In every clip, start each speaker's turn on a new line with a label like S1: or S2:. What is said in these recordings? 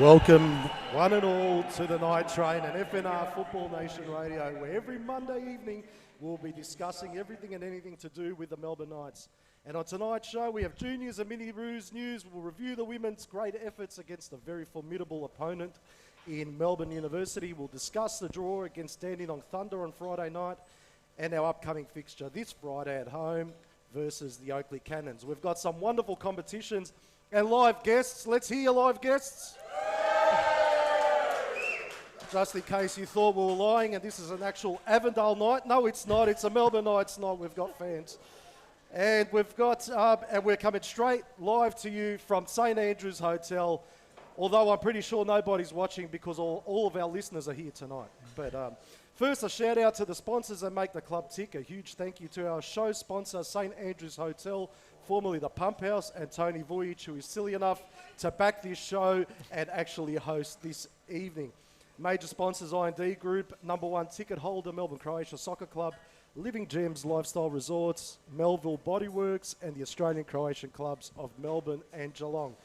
S1: Welcome one and all to the Night Train and FNR Football Nation Radio, where every Monday evening we'll be discussing everything and anything to do with the Melbourne Knights. And on tonight's show we have Juniors and Mini Roos news. We'll review the women's great efforts against a very formidable opponent in Melbourne University. We'll discuss the draw against Dandenong Thunder on Friday night and our upcoming fixture this Friday at home versus the Oakley Cannons. We've got some wonderful competitions and live guests. Let's hear your live guests. just in case you thought we were lying and this is an actual Avondale night. No, it's not. It's a Melbourne Knights night. We've got fans. And we've got, and we're coming straight live to you from St Andrew's Hotel, although I'm pretty sure nobody's watching because all of our listeners are here tonight. But first, a shout out to the sponsors that make the club tick. A huge thank you to our show sponsor, St Andrew's Hotel, formerly the Pump House, and Tony Voyage, who is silly enough to back this show and actually host this evening. Major sponsors, I&D Group, number one ticket holder, Melbourne Croatia Soccer Club, Living Gems Lifestyle Resorts, Melville Bodyworks, and the Australian Croatian clubs of Melbourne and Geelong.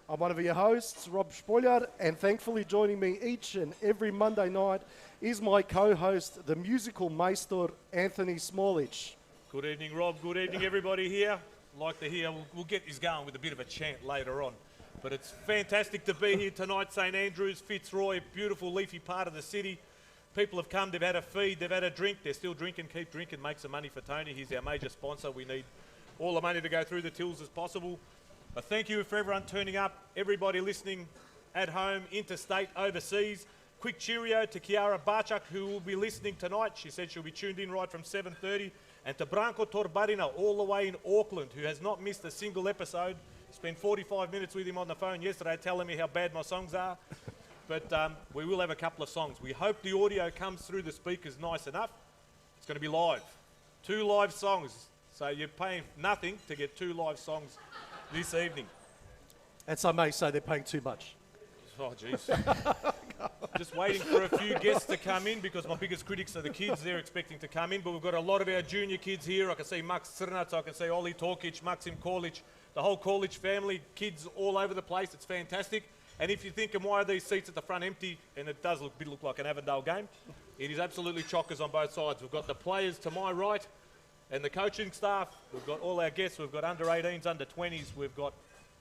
S1: I'm one of your hosts, Rob Spoilard, and thankfully joining me each and every Monday night is my co-host, the musical maestro, Anthony Smallage.
S2: Good evening, Rob. Good evening, everybody here. Like to hear, we'll get this going with a bit of a chant later on. But it's fantastic to be here tonight, St Andrews, Fitzroy, beautiful leafy part of the city. People have come, they've had a feed, they've had a drink, they're still drinking, keep drinking, make some money for Tony. He's our major sponsor. We need all the money to go through the tills as possible. But thank you for everyone turning up, everybody listening at home, interstate, overseas. Quick cheerio to Chiara Barchak, who will be listening tonight. She said she'll be tuned in right from 7:30. And to Branko Torbarina, all the way in Auckland, who has not missed a single episode. Spent 45 minutes with him on the phone yesterday telling me how bad my songs are. But we will have a couple of songs. We hope the audio comes through the speakers nice enough. It's going to be live. 2 live songs. So you're paying nothing to get 2 live songs this evening.
S1: And some may say they're paying too much.
S2: Oh, jeez. Just waiting for a few guests to come in because my biggest critics are the kids. They're expecting to come in. But we've got a lot of our junior kids here. I can see Max Crnac, I can see Oli Torkic, Maxim Korlic, the whole Korlic family, kids all over the place. It's fantastic. And if you're thinking, why are these seats at the front empty? And it does look like an Avondale game. It is absolutely chockers on both sides. We've got the players to my right and the coaching staff. We've got all our guests. We've got under 18s, under 20s. We've got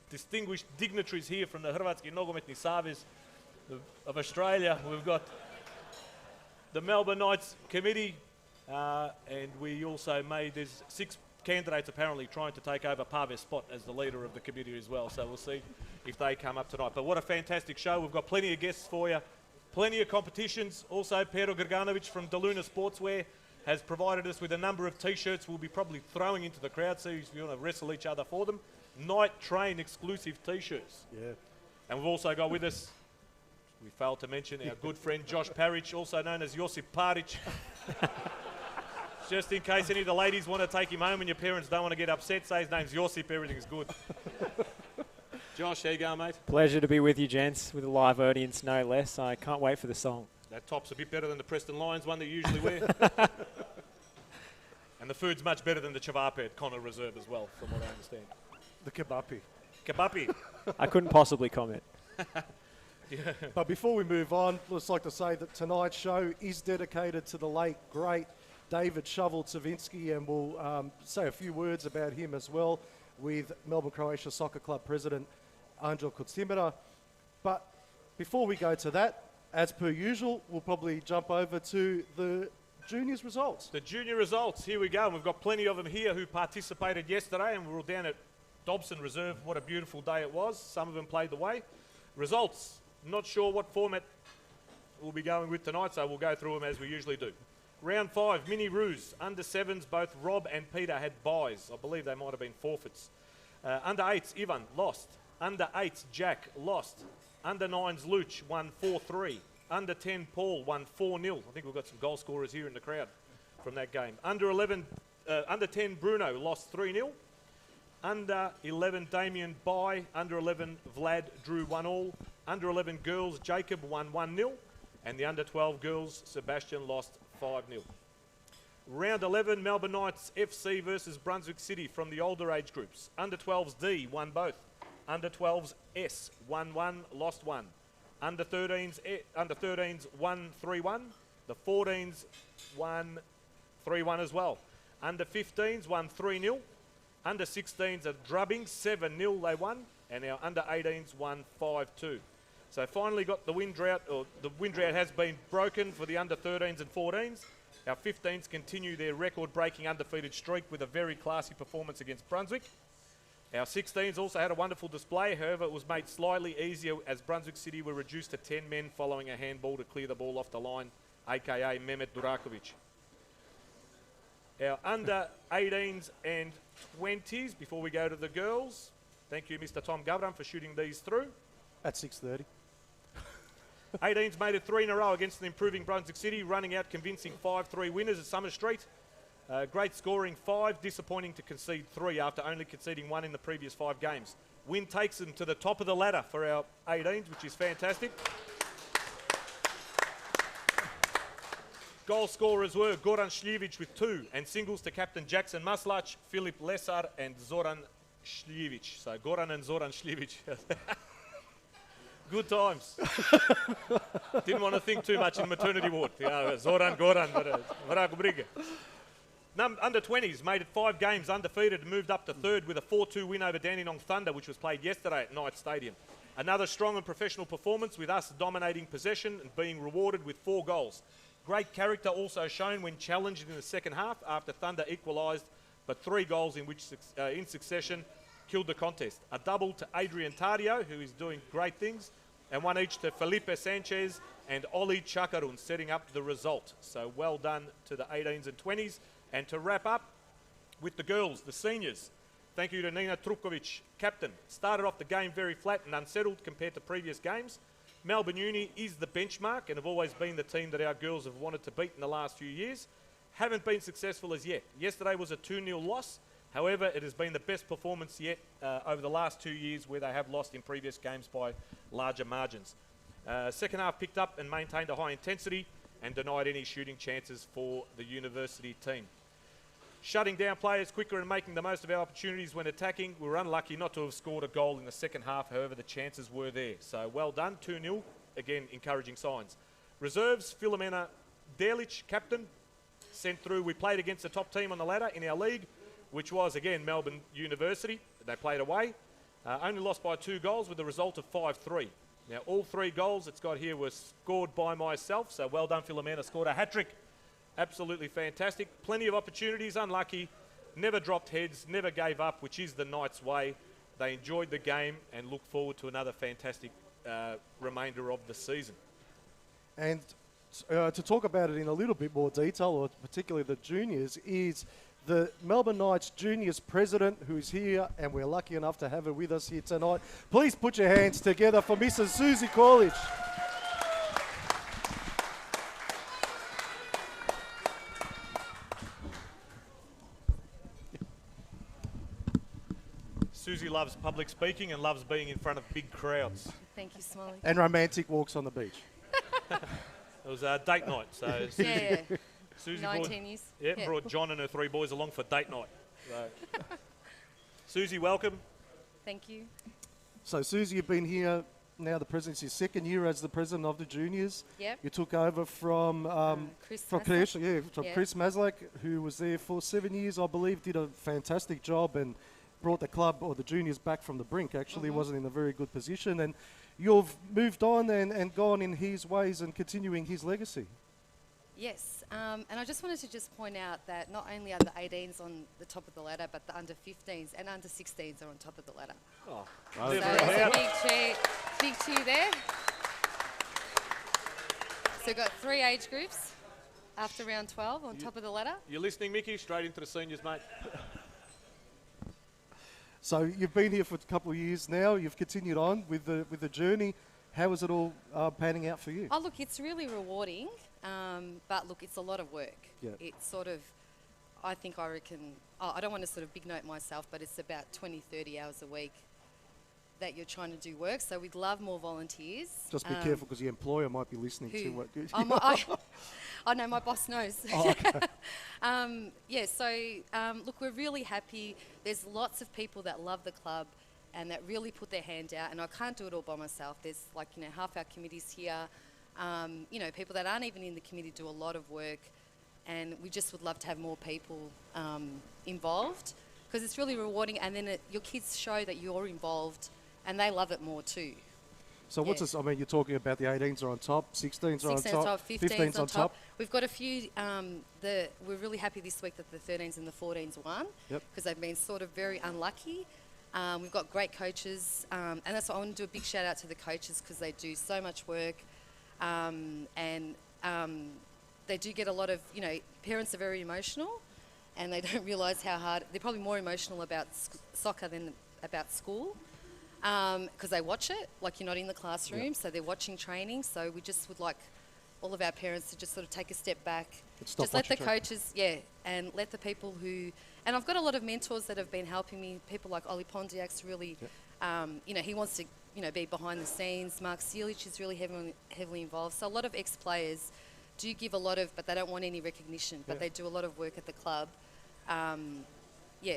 S2: distinguished dignitaries here from the Hrvatski Nogometni Savez of Australia. We've got the Melbourne Knights Committee. And we also there's 6 candidates apparently trying to take over Pave's spot as the leader of the committee as well. So we'll see if they come up tonight. But what a fantastic show. We've got plenty of guests for you, plenty of competitions. Also, Pero Grganovic from Deluna Sportswear has provided us with a number of T-shirts we'll be probably throwing into the crowd, so if you want to wrestle each other for them. Night Train exclusive T-shirts. Yeah. And we've also got with us, we failed to mention, our good friend Josh Parrish, also known as Josip Paric. Just in case any of the ladies want to take him home and your parents don't want to get upset, say his name's Josip, everything's good. Josh, how you going, mate?
S3: Pleasure to be with you, gents, with a live audience, no less. I can't wait for the song.
S2: That top's a bit better than the Preston Lions one that you usually wear. And the food's much better than the Chavape at Connor Reserve as well, from what I understand.
S1: The kebapi.
S2: Kebapi.
S3: I couldn't possibly comment.
S1: Yeah. But before we move on, I'd just like to say that tonight's show is dedicated to the late, great David Shovel Sowinski, and we'll say a few words about him as well with Melbourne Croatia Soccer Club President Anđel Kocimira. But before we go to that, as per usual, we'll probably jump over to the juniors results.
S2: The junior results, here we go. We've got plenty of them here who participated yesterday, and we were down at Dobson Reserve. What a beautiful day it was. Some of them played the way. Results, not sure what format we'll be going with tonight, so we'll go through them as we usually do. Round 5, Mini Roos, under 7s, both Rob and Peter had buys. I believe they might have been forfeits. Under 8s, Ivan lost. Under 8s, Jack lost. Under 9s, Luch won 4-3. Under 10, Paul won 4-0. I think we've got some goal scorers here in the crowd from that game. Under 10, Bruno lost 3-0. Under 11, Damien bye. Under 11, Vlad drew 1-1. Under 11 girls, Jacob won 1-0. And the under 12 girls, Sebastian lost 5-0. Round 11, Melbourne Knights FC versus Brunswick City from the older age groups. Under 12s D won both. Under 12s S won 1, lost 1. Under 13s won 3-1. The 14s won 3-1 as well. Under 15s won 3-0. Under 16s a drubbing, 7-0 they won. And our under 18s won 5-2. So finally got the wind drought, or the wind drought has been broken for the under 13s and 14s. Our 15s continue their record-breaking undefeated streak with a very classy performance against Brunswick. Our 16s also had a wonderful display. However, it was made slightly easier as Brunswick City were reduced to 10 men following a handball to clear the ball off the line, a.k.a. Mehmet Durakovic. Our under 18s and 20s, before we go to the girls, thank you, Mr. Tom Governor, for shooting these through.
S1: At 6:30.
S2: 18s made it 3 in a row against an improving Brunswick City, running out convincing 5-3 winners at Summer Street. Great scoring 5, disappointing to concede 3 after only conceding 1 in the previous 5 games. Win takes them to the top of the ladder for our 18s, which is fantastic. Goal scorers were Goran Šljivić with 2, and singles to captain Jackson Maslach, Filip Lesar and Zoran Šljivić. So Goran and Zoran Šljivić. Good times. Didn't want to think too much in maternity ward. Zoran, Goran, vrago briga. Under 20s made it 5 games undefeated and moved up to 3rd with a 4-2 win over Dandenong Thunder, which was played yesterday at Knight Stadium. Another strong and professional performance with us dominating possession and being rewarded with 4 goals. Great character also shown when challenged in the second half after Thunder equalised, but 3 goals in which in succession killed the contest. A double to Adrian Tardio, who is doing great things, and 1 each to Felipe Sanchez and Oli Chakarun, setting up the result. So well done to the 18s and 20s. And to wrap up with the girls, the seniors, thank you to Nina Trupkovic, captain. Started off the game very flat and unsettled compared to previous games. Melbourne Uni is the benchmark and have always been the team that our girls have wanted to beat in the last few years. Haven't been successful as yet. Yesterday was a 2-0 loss. However, it has been the best performance yet over the last 2 years, where they have lost in previous games by larger margins. Second half picked up and maintained a high intensity and denied any shooting chances for the university team. Shutting down players quicker and making the most of our opportunities when attacking. We were unlucky not to have scored a goal in the second half, however the chances were there. So well done, 2-0, again encouraging signs. Reserves, Filomena Delic, captain, sent through. We played against the top team on the ladder in our league, which was again Melbourne University. They played away, only lost by 2 goals with a result of 5-3. Now all 3 goals it's got here were scored by myself, so well done Filomena, scored a hat-trick. Absolutely fantastic. Plenty of opportunities, unlucky. Never dropped heads, never gave up, which is the Knights' way. They enjoyed the game and look forward to another fantastic remainder of the season.
S1: And to talk about it in a little bit more detail, or particularly the juniors, is the Melbourne Knights Juniors President, who is here, and we're lucky enough to have her with us here tonight. Please put your hands together for Mrs. Susie Corlish.
S2: Susie loves public speaking and loves being in front of big crowds.
S4: Thank you, Smolly.
S1: And romantic walks on the beach.
S2: It was a date night, so Susie
S4: 19 years.
S2: brought John and her 3 boys along for date night. So. Susie, welcome.
S4: Thank you.
S1: So Susie, you've been here now. The president's your 2nd year as the president of the juniors.
S4: Yep.
S1: You took over from
S4: Chris
S1: Chris Maslach, who was there for 7 years, I believe. Did a fantastic job and brought the club or the juniors back from the brink. Actually, wasn't in a very good position, and you've moved on and gone in his ways and continuing his legacy.
S4: Yes, and I just wanted to just point out that not only are the 18s on the top of the ladder, but the under 15s and under 16s are on top of the ladder.
S2: Oh,
S4: so there's a big cheer there. So we've got 3 age groups after round 12 on top of the ladder.
S2: You're listening, Mickey? Straight into the seniors, mate.
S1: So you've been here for a couple of years now. You've continued on with the journey. How is it all panning out for you?
S4: Oh, look, it's really rewarding, but look, it's a lot of work.
S1: Yeah.
S4: It's sort of, I reckon, I don't want to sort of big note myself, but it's about 20, 30 hours a week that you're trying to do work. So we'd love more volunteers.
S1: Just be careful, because your employer might be listening to what you...
S4: I know, my boss knows.
S1: Oh, okay.
S4: Look, we're really happy. There's lots of people that love the club and that really put their hand out, and I can't do it all by myself. There's half our committee's here. People that aren't even in the committee do a lot of work, and we just would love to have more people involved, because it's really rewarding, and then your kids show that you're involved and they love it more too.
S1: So what's this? I mean, you're talking about the 18s are on top, 16s are on
S4: 16s
S1: top,
S4: 15s on top. We've got a few, we're really happy this week that the 13s and the 14s won, because they've been sort of very unlucky. We've got great coaches, and that's why I want to do a big shout out to the coaches because they do so much work, and they do get a lot of, parents are very emotional, and they don't realise how hard, they're probably more emotional about soccer than about school, because they watch it, like you're not in the classroom, so they're watching training, so we just would like all of our parents to just sort of take a step back, just let the coaches, and let the people who, and I've got a lot of mentors that have been helping me, people like Ollie Pondiak's really, he wants to, be behind the scenes. Mark Sealich is really heavily involved. So a lot of ex-players do give a lot of, but they don't want any recognition, but they do a lot of work at the club.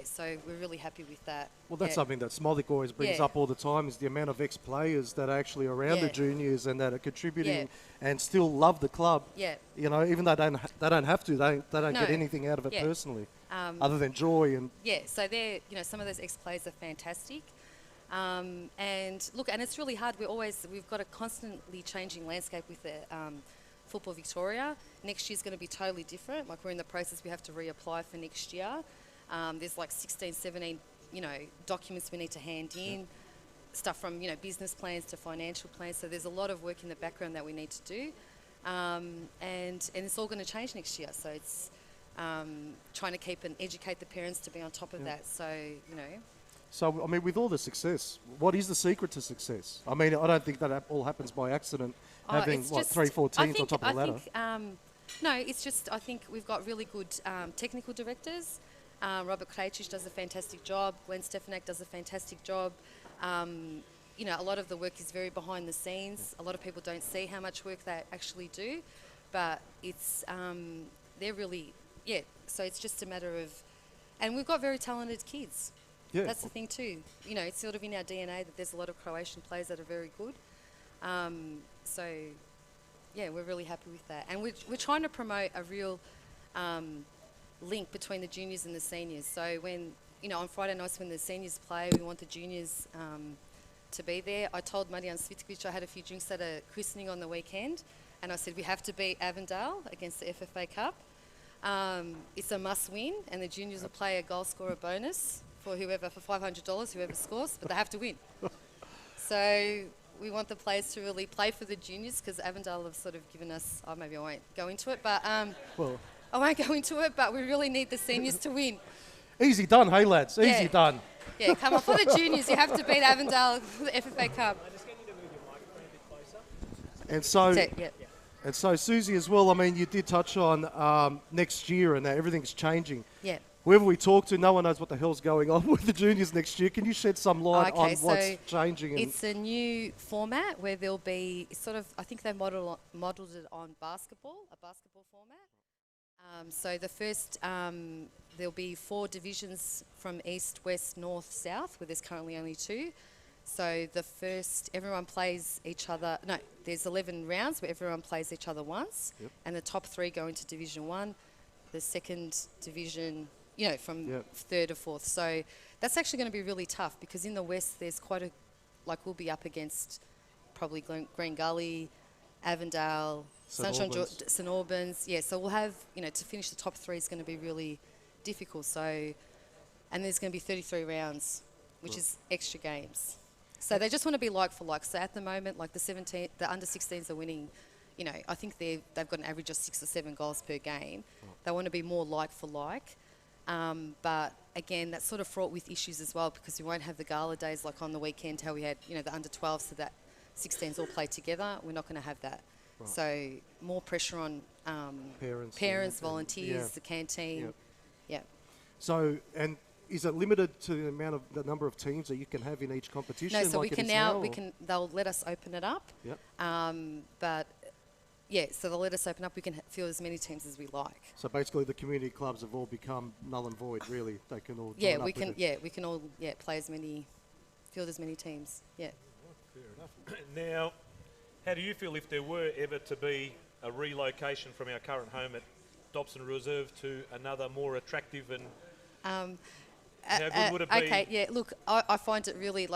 S4: So we're really happy with that.
S1: Well, that's something that Smollick always brings up all the time, is the amount of ex-players that are actually around the juniors and that are contributing and still love the club. Even though they don't have to, they don't get anything out of it personally, other than joy and.
S4: So they're, some of those ex-players are fantastic. And look, and it's really hard. We've got a constantly changing landscape with the Football Victoria. Next year's going to be totally different. Like we're in the process, we have to reapply for next year. There's like 16, 17, documents we need to hand in, stuff from, business plans to financial plans. So there's a lot of work in the background that we need to do. And it's all going to change next year. So it's trying to keep and educate the parents to be on top of that. So,
S1: So, I mean, with all the success, what is the secret to success? I mean, I don't think that all happens by accident, having, 3-4 teams on top of the ladder.
S4: No, it's just, I think we've got really good technical directors. Robert Krejcic does a fantastic job. Glenn Stefanak does a fantastic job. A lot of the work is very behind the scenes. A lot of people don't see how much work they actually do, but it's, they're really, so it's just a matter of, and we've got very talented kids. That's the thing too. It's sort of in our DNA that there's a lot of Croatian players that are very good. We're really happy with that. And we're trying to promote a real link between the juniors and the seniors. So when, on Friday nights when the seniors play, we want the juniors to be there. I told Marijan Svitkovic I had a few drinks at a christening on the weekend, and I said we have to beat Avondale against the FFA Cup. It's a must win, and the juniors will play a goal scorer bonus for $500, whoever scores, but they have to win. So we want the players to really play for the juniors, because Avondale have sort of given us, maybe I won't go into it, but I won't go into it, but we really need the seniors to win.
S1: Easy done, hey lads, easy done.
S4: Yeah, come on, for the juniors, you have to beat Avondale for the FFA Cup.
S1: And so, Susie, as well, I mean, you did touch on next year and that everything's changing.
S4: Yeah.
S1: Whoever we talk to, no one knows what the hell's going on with the juniors next year. Can you shed some light on what's changing?
S4: It's a new format where there'll be I think they modelled it on basketball, a basketball format. So the first, there'll be 4 divisions from east, west, north, south, where there's currently only 2. So the first, everyone plays each other. No, there's 11 rounds where everyone plays each other once, and the top 3 go into Division 1. The second division, from 3rd to 4th. So that's actually going to be really tough, because in the west there's we'll be up against probably Green Gully, Avondale, St Albans. Yeah, so we'll have, to finish the top 3 is going to be really difficult. So, and there's going to be 33 rounds, which is extra games. So they just want to be like for like. So at the moment, like the under 16s are winning, I think they've got an average of 6 or 7 goals per game. They want to be more like for like. But again, that's sort of fraught with issues as well, because we won't have the gala days like on the weekend, how we had, the under 12s, so that 16s all play together. We're not going to have that. Right. So more pressure on parents, volunteers, the canteen. Yeah.
S1: So, and is it limited to the number of teams that you can have in each competition?
S4: No, so we can now, they'll let us open it up.
S1: Yep.
S4: So they'll let us open up. We can field as many teams as we like.
S1: So basically, the community clubs have all become null and void. Really, they can all join up
S4: we can all play field as many teams. Yeah.
S2: Fair enough. Now, how do you feel if there were ever to be a relocation from our current home at Dobson Reserve to another more attractive and how good would it be?
S4: Okay, yeah. Look, I find it really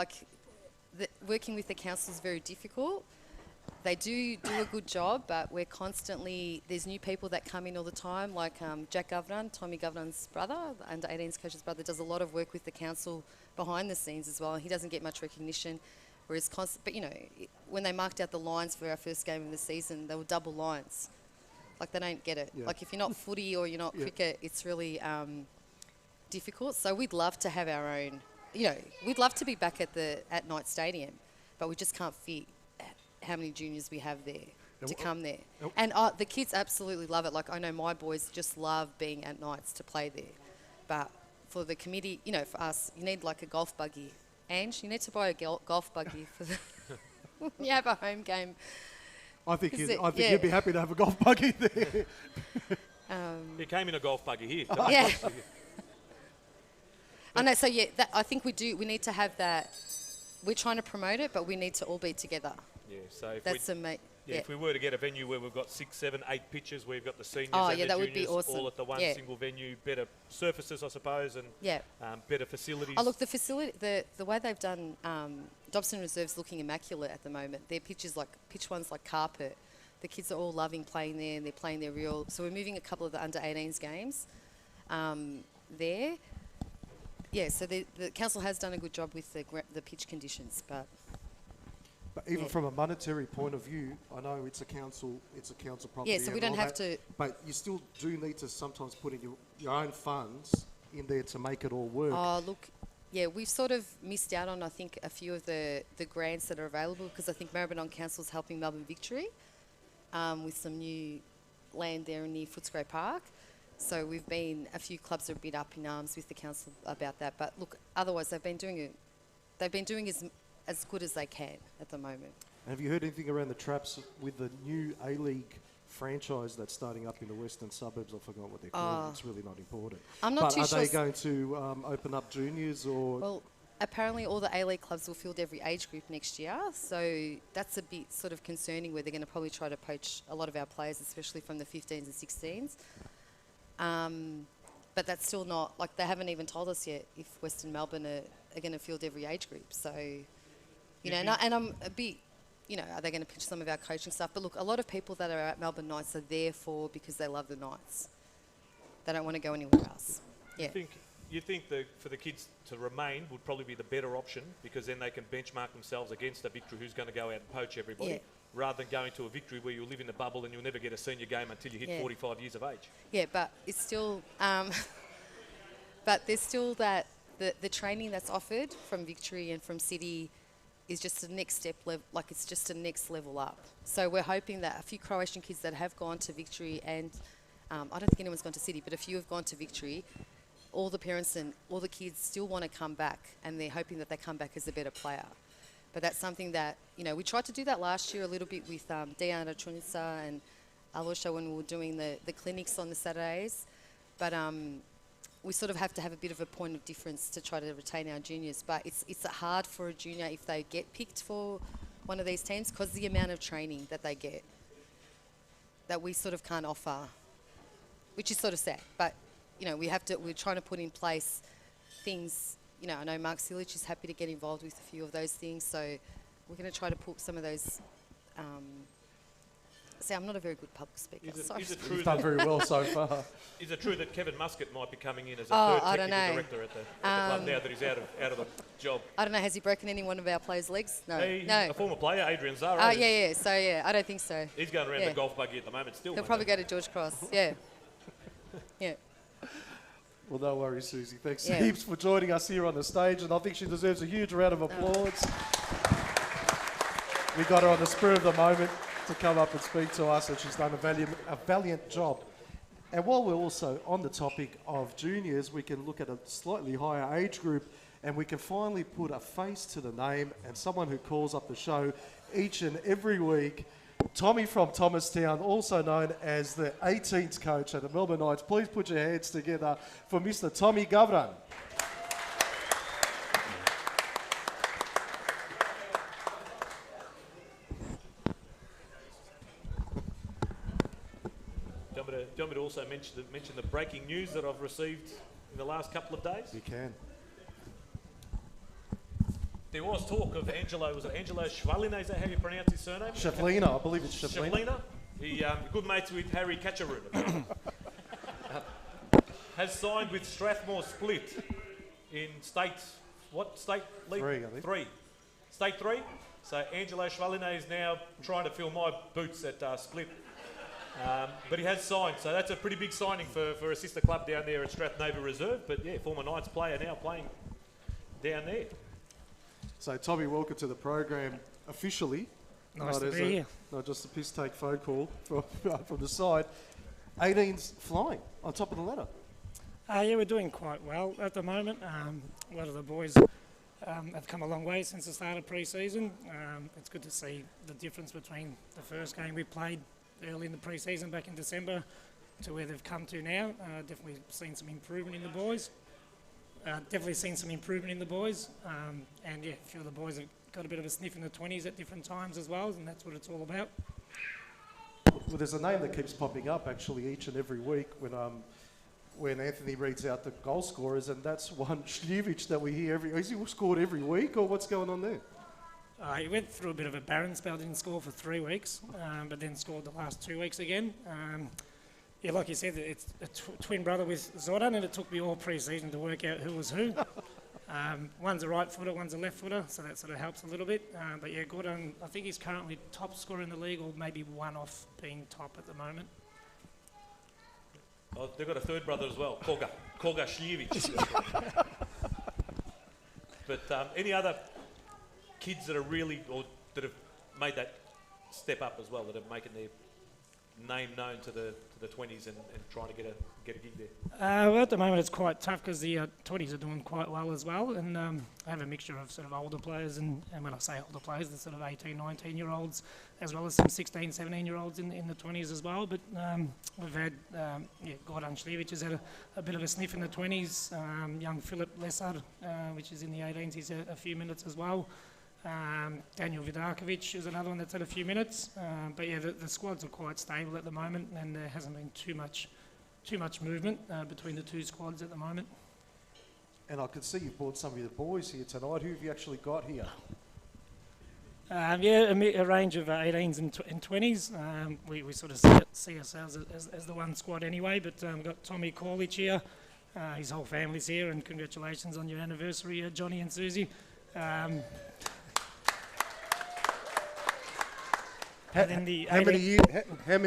S4: working with the council is very difficult. they do a good job, but we're constantly, there's new people that come in all the time, like Jack Governor, Tommy Governor's brother, the under 18s coach's brother, does a lot of work with the council behind the scenes as well. He doesn't get much recognition, whereas but when they marked out the lines for our first game of the season, they were double lines. Like, they don't get it.
S1: Yeah.
S4: Like, if you're not footy or you're not cricket, it's really difficult. So we'd love to have our own, we'd love to be back at Night Stadium, but we just can't fit how many juniors we have there to come there. And the kids absolutely love it. Like, I know my boys just love being at Nights to play there. But for the committee, for us, you need like a golf buggy. Ange, you need to buy a golf buggy for when you have a home game.
S1: I think you'd be happy to have a golf buggy there.
S2: He came in a golf buggy here.
S4: Yeah. I know, so I think we need to have that. We're trying to promote it, but we need to all be together.
S2: Yeah, so
S4: if
S2: if we were to get a venue where we've got 6, 7, 8 pitches, where we've got the seniors
S4: Oh,
S2: and
S4: yeah,
S2: the
S4: that
S2: juniors
S4: would be awesome.
S2: all at the one
S4: Yeah.
S2: single venue, better surfaces, I suppose, and better facilities.
S4: Oh, look, the facility, the way they've done, Dobson Reserve's looking immaculate at the moment. Their pitch one's like carpet. The kids are all loving playing there, and they're playing their real. So we're moving a couple of the under 18s games there. Yeah, so the council has done a good job with the pitch conditions, but
S1: even from a monetary point of view, I know it's a council property.
S4: Yeah, so we don't have to.
S1: But you still do need to sometimes put in your own funds in there to make it all work.
S4: Oh, look, yeah, we've sort of missed out on, I think, a few of the grants that are available, because I think Maribyrnong Council's helping Melbourne Victory with some new land there near Fitzroy Park. So a few clubs are a bit up in arms with the council about that. But look, otherwise they've been doing as good as they can at the moment.
S1: Have you heard anything around the traps with the new A-League franchise that's starting up in the western suburbs? I forgot what they're called. It's really not important.
S4: I'm not too sure.
S1: Are they going to open up juniors or?
S4: Well, apparently all the A-League clubs will field every age group next year. So that's a bit sort of concerning, where they're going to probably try to poach a lot of our players, especially from the 15s and 16s. But that's still not, like, they haven't even told us yet if Western Melbourne are going to field every age group. So, and I'm a bit, are they going to pitch some of our coaching stuff? But look, a lot of people that are at Melbourne Knights are there because they love the Knights. They don't want to go anywhere else. Yeah.
S2: You think that for the kids to remain would probably be the better option, because then they can benchmark themselves against a Victory who's going to go out and poach everybody, rather than going to a Victory where you live in the bubble and you'll never get a senior game until you hit 45 years of age. Yeah,
S4: but it's still, but there's still that, the training that's offered from Victory and from City is just a next step, it's just a next level up. So we're hoping that a few Croatian kids that have gone to Victory, and I don't think anyone's gone to City, but a few have gone to Victory, all the parents and all the kids still want to come back, and they're hoping that they come back as a better player. But that's something that, we tried to do that last year a little bit with Diana Trunitsa and Alosha when we were doing the clinics on the Saturdays. But we sort of have to have a bit of a point of difference to try to retain our juniors. But it's hard for a junior if they get picked for one of these teams, because the amount of training that they get that we sort of can't offer, which is sort of sad. But, we're trying to put in place things. I know Mark Silich is happy to get involved with a few of those things, so we're going to try to put some of those. I'm not a very good public speaker.
S2: Is it true
S1: You've done very well so far.
S2: Is it true that Kevin Muscat might be coming in as a third technical director at the club now that he's out of the job?
S4: I don't know. Has he broken any one of our players' legs? No.
S2: No. A former player, Adrian Zara.
S4: Yeah. So I don't think so.
S2: He's going around the golf buggy at the moment still.
S4: He'll probably go to George Cross. Yeah. Yeah.
S1: Well, no worries, Susie. Thanks heaps for joining us here on the stage, and I think she deserves a huge round of applause. We got her on the spur of the moment to come up and speak to us, and she's done a valiant job. And while we're also on the topic of juniors, we can look at a slightly higher age group, and we can finally put a face to the name, and someone who calls up the show each and every week, Tommy from Thomastown, also known as the 18th coach at the Melbourne Knights. Please put your hands together for Mr. Tommy Governor.
S2: Do you want me to also mention the breaking news that I've received in the last couple of days?
S1: You can.
S2: There was talk of Angelo, was it Angelo Schwalina, is that how you pronounce his surname?
S1: Shaflina, I believe it's Shaflina.
S2: Shaflina. He good mates with Harry Catcheroo. Has signed with Strathmore Split in state, what state league?
S1: 3, I think.
S2: 3. State 3. So Angelo Schwalina is now trying to fill my boots at Split. But he has signed, so that's a pretty big signing for a sister club down there at Strathnova Reserve. But yeah, former Knights player now playing down there.
S1: So Tommy, welcome to the program officially.
S5: Nice to be here.
S1: Not just a piss take phone call from the side. 18's flying on top of the ladder.
S5: Yeah, we're doing quite well at the moment. A lot of the boys have come a long way since the start of pre-season. It's good to see the difference between the first game we played early in the pre-season back in December to where they've come to now. Definitely seen some improvement in the boys. And yeah, a few of the boys have got a bit of a sniff in the 20s at different times as well, and that's what it's all about.
S1: Well, there's a name that keeps popping up actually each and every week when Anthony reads out the goal scorers, and that's one Sljevic that we hear has he scored every week, or what's going on there?
S5: He went through a bit of a barren spell, didn't score for 3 weeks, but then scored the last 2 weeks again. Yeah, like you said, it's a twin brother with Zoran, and it took me all pre-season to work out who was who. One's a right footer, one's a left footer, so that sort of helps a little bit. But yeah, Gordon, I think he's currently top scorer in the league, or maybe one off being top at the moment.
S2: Oh, they've got a third brother as well, Koga Sljevic. But any other kids that are really, or that have made that step up as well, that are making their name known to the 20s and trying to get a gig there?
S5: Well, at the moment it's quite tough because the 20s are doing quite well as well, and I have a mixture of sort of older players, and when I say older players, the sort of 18, 19-year-olds, as well as some 16, 17-year-olds in the 20s as well. But we've had, Gordon Sljevic has had a bit of a sniff in the 20s, young Philip Lessard, which is in the 18s, he's had a few minutes as well. Daniel Vidakovic is another one that's had a few minutes, but yeah, the squads are quite stable at the moment, and there hasn't been too much movement between the two squads at the moment.
S1: And I can see you've brought some of your boys here tonight. Who have you actually got here?
S5: A range of 18s and 20s. We sort of see ourselves as the one squad anyway, but we've got Tommy Corlich here. His whole family's here, and congratulations on your anniversary, Johnny and Susie.
S1: How many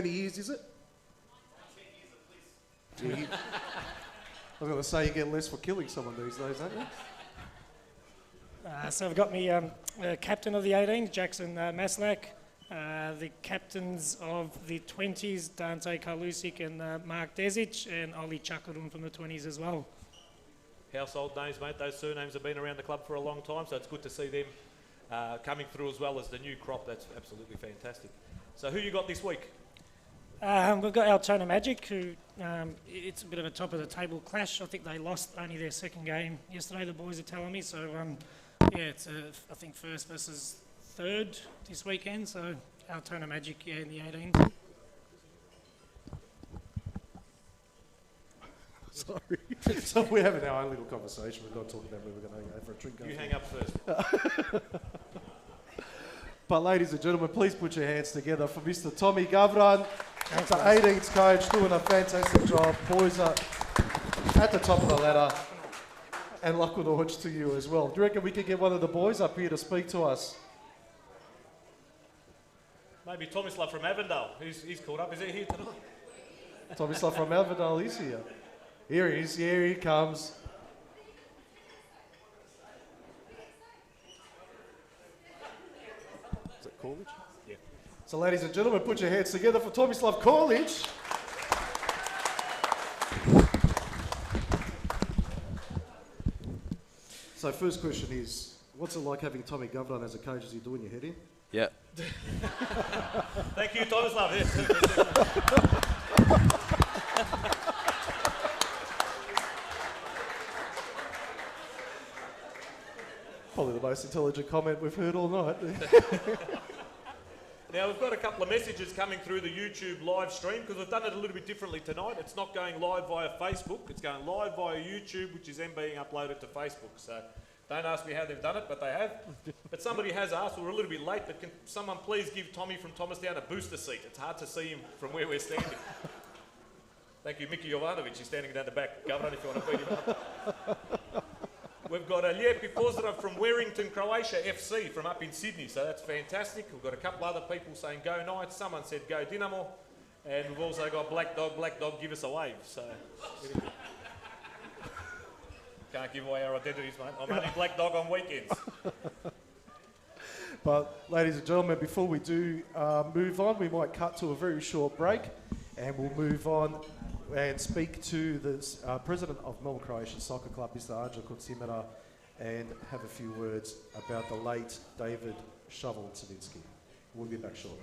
S1: years is it? 10 years at least. I was going to say you get less for killing someone these days, don't you?
S5: So I've got me captain of the 18s, Jackson Maslak, the captains of the 20s, Dante Karlusik and Mark Desic, and Oli Chakarun from the 20s as well.
S2: Household names, mate. Those surnames have been around the club for a long time, so it's good to see them coming through as well as the new crop. That's absolutely fantastic. So who you got this week?
S5: We've got Altona Magic, who it's a bit of a top of the table clash. I think they lost only their second game yesterday, the boys are telling me. So it's I think first versus third this weekend. So Altona Magic, in the 18s.
S1: Sorry. So we're having our own little conversation. We're not talking about where we're going to go for a drink.
S2: You hang up first.
S1: But ladies and gentlemen, please put your hands together for Mr. Tommy Gavran, the 18th coach, doing a fantastic job. Boys are at the top of the ladder. And luck with the watch to you as well. Do you reckon we could get one of the boys up here to speak to us?
S2: Maybe Tomislav from Avondale. He's called up. Is he here tonight?
S1: Tomislav from Avondale is here. Here he is. Here he comes. Is it Corlich?
S2: Yeah.
S1: So ladies and gentlemen, put your hands together for Tomislav Corlich. So first question is, what's it like having Tommy Gavran as a coach? Is he doing your head in?
S6: Yeah.
S2: Thank you, Tomislav.
S1: Probably the most intelligent comment we've heard all night.
S2: Now, we've got a couple of messages coming through the YouTube live stream because we've done it a little bit differently tonight. It's not going live via Facebook. It's going live via YouTube, which is then being uploaded to Facebook. So Don't ask me how they've done it, but they have. But somebody has asked, we're a little bit late, but can someone please give Tommy from Thomastown a booster seat? It's hard to see him from where we're standing. Thank you, Mickey Jovanovic is standing down the back. Governor, if you want to beat him up. We've got a Lijepi pozdrav from Warrington, Croatia FC from up in Sydney, so that's fantastic. We've got a couple other people saying go Knights, someone said go Dinamo, and we've also got Black Dog, give us a wave. So can't give away our identities, mate. I'm only Black Dog on weekends.
S1: But, ladies and gentlemen, before we do move on, we might cut to a very short break, and we'll move on and speak to the president of Melbourne Croatia Soccer Club, Mr. Anđelko Kocimera, and have a few words about the late David Shovel Sowinski. We'll be back shortly.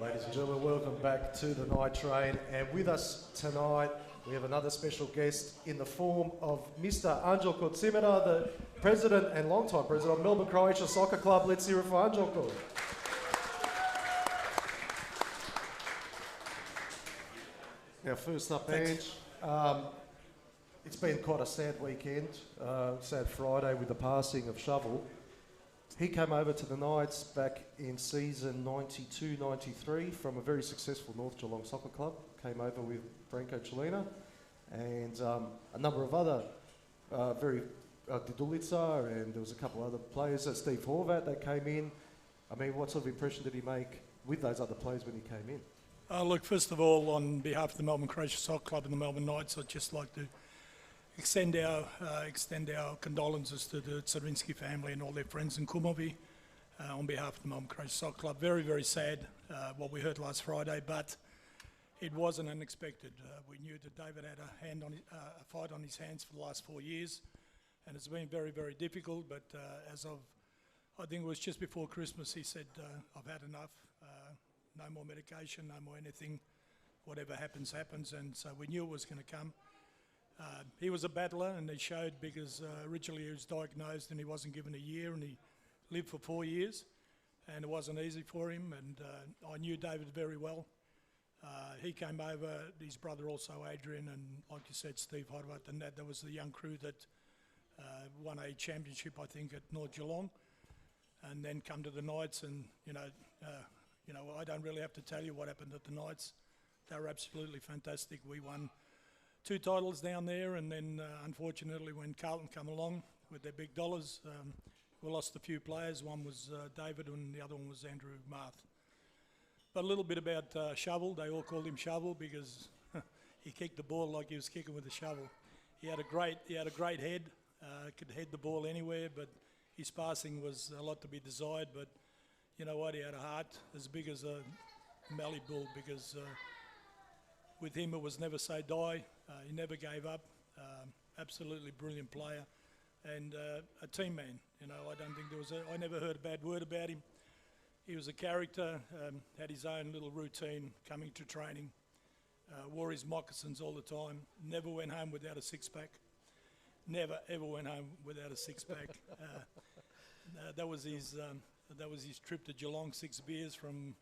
S1: Ladies and gentlemen, welcome back to the Night Train. And with us tonight, we have another special guest in the form of Mr. Anđelko Kocimera, the president and long-time president of Melbourne Croatia Soccer Club. Let's hear it for Anđelko. Now, first up, Ange, it's been quite a sad weekend, sad Friday with the passing of Shovel. He came over to the Knights back in season 92-93 from a very successful North Geelong Soccer Club. Came over with Branko Chelina and a number of other Didulica, and there was a couple of other players, Steve Horvat, that came in. I mean, what sort of impression did he make with those other players when he came in?
S6: Look, first of all, on behalf of the Melbourne Croatia Soccer Club and the Melbourne Knights, I'd just like to extend our condolences to the Sowinski family and all their friends in Kumovi on behalf of the Melbourne Croatia Soccer Club. Very, very sad what we heard last Friday, but it wasn't unexpected. We knew that David had a fight on his hands for the last 4 years, and it's been very, very difficult. But I think it was just before Christmas, he said, I've had enough, no more medication, no more anything, whatever happens, happens. And so we knew it was going to come. He was a battler, and he showed, because originally he was diagnosed and he wasn't given a year, and he lived for 4 years, and it wasn't easy for him. And I knew David very well. He came over, his brother also, Adrian, and like you said, Steve Hodwart, and that was the young crew that won a championship, I think, at North Geelong, and then come to the Knights. And I don't really have to tell you what happened at the Knights. They were absolutely fantastic. We won 2 titles down there, and then unfortunately when Carlton come along with their big dollars, we lost a few players. One was David, and the other one was Andrew Marth. But a little bit about Shovel. They all called him Shovel because he kicked the ball like he was kicking with a shovel. He had a great head, could head the ball anywhere, but his passing was a lot to be desired. But you know what? He had a heart as big as a mallee bull, because with him it was never say die. He never gave up. Absolutely brilliant player, and a team man. I don't think I never heard a bad word about him. He was a character, had his own little routine coming to training, wore his moccasins all the time, never went home without a six-pack. Never, ever went home without a six-pack. That was his trip to Geelong, 6 beers from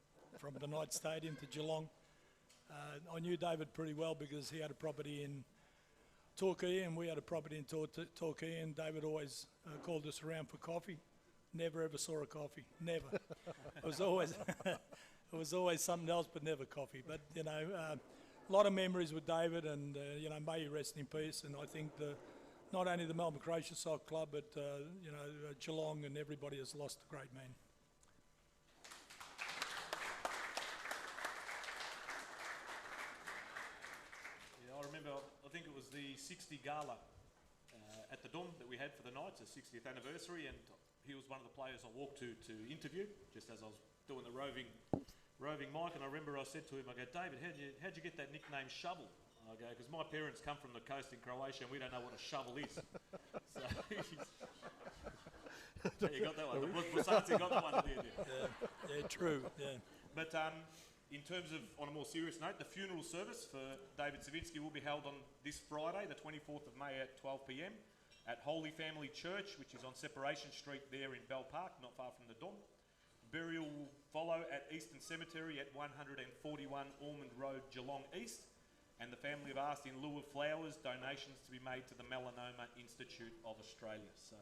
S6: the Knight Stadium to Geelong. I knew David pretty well because he had a property in Torquay and we had a property in Torquay, and David always called us around for coffee. Never ever saw a coffee, never. It was always something else, but never coffee. But a lot of memories with David, and may he rest in peace. And I think not only the Melbourne Croatia Soccer Club, but Geelong and everybody has lost a great man.
S2: Yeah, I remember, I think it was the 60 gala at the Dome that we had for the Knights, the 60th anniversary, and he was one of the players I walked to interview, just as I was doing the roving mic. And I remember I said to him, I go, David, how'd you get that nickname Shovel? I go, because my parents come from the coast in Croatia and we don't know what a shovel is. So yeah, you got that one. Besides, you got that one at the end.
S6: Yeah, true. Yeah.
S2: But in terms of, on a more serious note, the funeral service for David Sowinski will be held on this Friday, the 24th of May at 12 p.m. at Holy Family Church, which is on Separation Street there in Bell Park, not far from the Dome. Burial will follow at Eastern Cemetery at 141 Ormond Road, Geelong East. And the family have asked, in lieu of flowers, donations to be made to the Melanoma Institute of Australia. So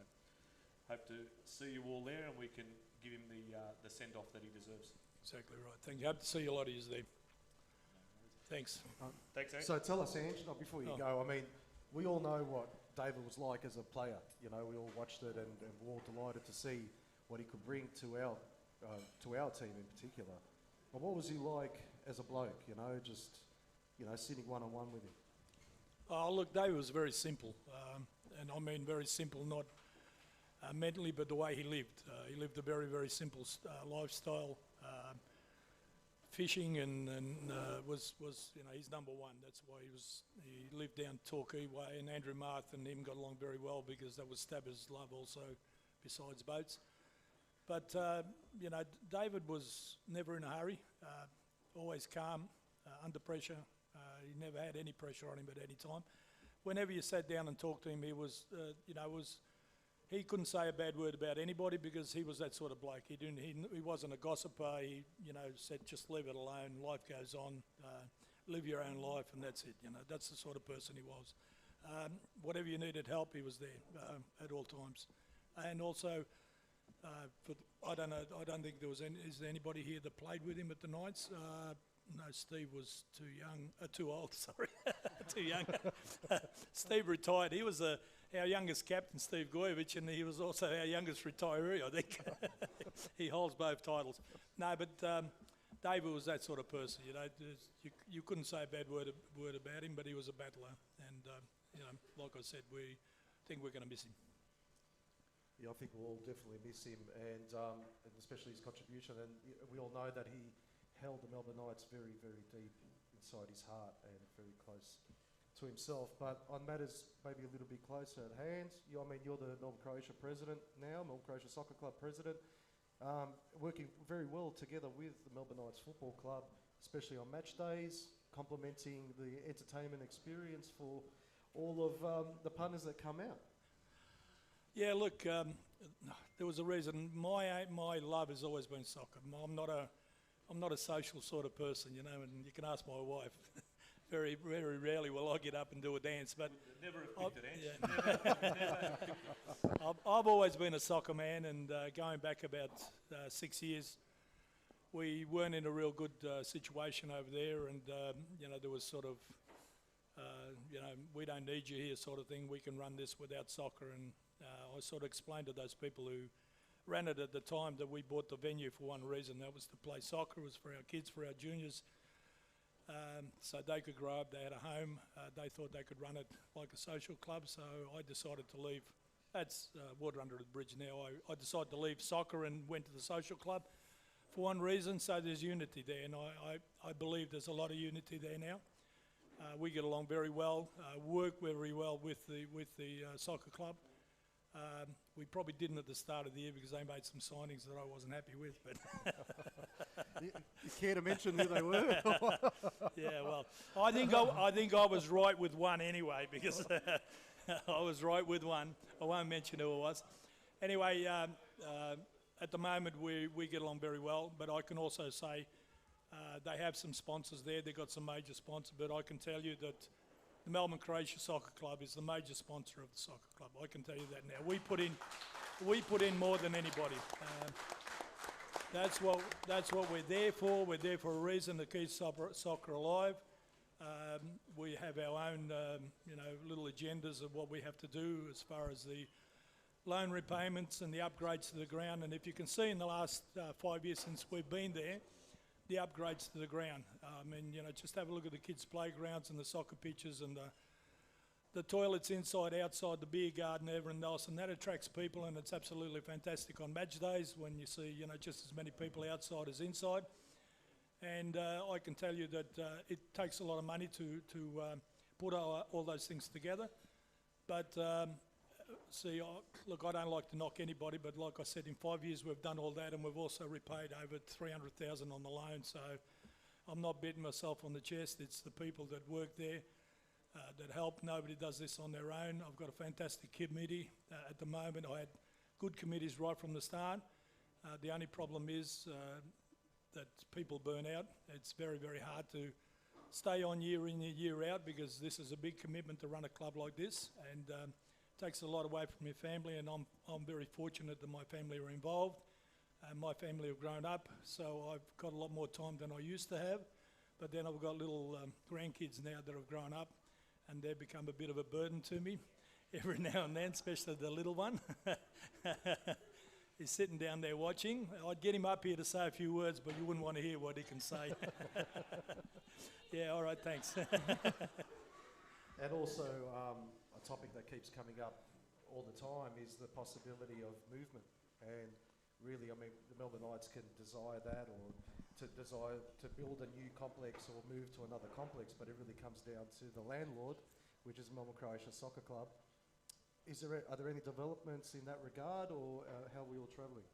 S2: hope to see you all there, and we can give him the send-off that he deserves.
S6: Exactly right. Thank you. Hope to see a lot of you there. Thanks.
S2: Thanks, Ange.
S1: So tell us, Ange, before you go, I mean, we all know what David was like as a player. We all watched it, and we're all delighted to see what he could bring to our team in particular. But what was he like as a bloke, sitting one-on-one with him?
S6: Oh, look, David was very simple. And I mean very simple, not mentally, but the way he lived. He lived a very, very simple lifestyle. Fishing and was his number one. That's why he lived down Torquay way, and Andrew Marth and him got along very well because that was Stabber's love also, besides boats. But David was never in a hurry, always calm, under pressure. He never had any pressure on him at any time. Whenever you sat down and talked to him, he couldn't say a bad word about anybody because he was that sort of bloke. He wasn't a gossiper. He said just leave it alone. Life goes on. Live your own life, and that's it. That's the sort of person he was. Whatever you needed help, he was there at all times. And also, I don't think there was is there anybody here that played with him at the Knights? No, Steve was too old, sorry, too young. Steve retired. He was our youngest captain, Steve Goyevich, and he was also our youngest retiree, I think. He holds both titles. No, but David was that sort of person, you couldn't say a bad word about him, but he was a battler. And, like I said, we think we're going to miss him.
S1: Yeah, I think we'll all definitely miss him, and especially his contribution. And we all know that he held the Melbourne Knights very, very deep inside his heart and very close to himself. But on matters maybe a little bit closer at hand, you're the Melbourne Croatia president now, Melbourne Croatia Soccer Club president, working very well together with the Melbourne Knights Football Club, especially on match days, complementing the entertainment experience for all of the punters that come out.
S6: Yeah, look, there was a reason. My love has always been soccer. I'm not a social sort of person, you know, and you can ask my wife. Very, very rarely will I get up and do a dance, but
S2: Never have picked a dance.
S6: I've always been a soccer man, and going back about 6 years, we weren't in a real good situation over there, and you know, there was sort of, you know, we don't need you here sort of thing. We can run this without soccer, and I sort of explained to those people who ran it at the time that we bought the venue for one reason. That was to play soccer. It was for our kids, for our juniors. So they could grow up, they had a home, they thought they could run it like a social club, so I decided to leave. That's water under the bridge now. I decided to leave soccer and went to the social club for one reason, so there's unity there, and I believe there's a lot of unity there now. We get along very well, work very well with the soccer club. We probably didn't at the start of the year because they made some signings that I wasn't happy with. But
S1: You care to mention who they were?
S6: yeah, well, I think I was right with one anyway because I was right with one. I won't mention who it was. Anyway, at the moment we get along very well, but I can also say they have some sponsors there. They've got some major sponsors, but I can tell you that the Melbourne Croatia Soccer Club is the major sponsor of the soccer club. I can tell you that now. We put in more than anybody. That's what we're there for. We're there for a reason to keep soccer alive. We have our own, you know, little agendas of what we have to do as far as the loan repayments and the upgrades to the ground. And if you can see in the last 5 years since we've been there, the upgrades to the ground. I mean, you know, just have a look at the kids' playgrounds and the soccer pitches and the toilets inside, outside, the beer garden, everything else, and that attracts people, and it's absolutely fantastic on match days when you see, you know, just as many people outside as inside. And I can tell you that it takes a lot of money to put all those things together. But see, look, I don't like to knock anybody, but like I said, in 5 years we've done all that, and we've also repaid over $300,000 on the loan. So I'm not betting myself on the chest. It's the people that work there that help. Nobody does this on their own. I've got a fantastic committee at the moment. I had good committees right from the start. The only problem is that people burn out. It's very, very hard to stay on year in, year out, because this is a big commitment to run a club like this, and takes a lot away from your family, and I'm very fortunate that my family are involved. My family have grown up, so I've got a lot more time than I used to have. But then I've got little grandkids now that have grown up, and they've become a bit of a burden to me every now and then, especially the little one. He's sitting down there watching. I'd get him up here to say a few words, but you wouldn't want to hear what he can say. Yeah, all right, thanks.
S1: And also, a topic that keeps coming up all the time is the possibility of movement. And really, I mean, the Melbourne Knights can desire that, or to desire to build a new complex or move to another complex, but it really comes down to the landlord, which is Melbourne Croatia Soccer Club. Are there any developments in that regard, or how are we all travelling?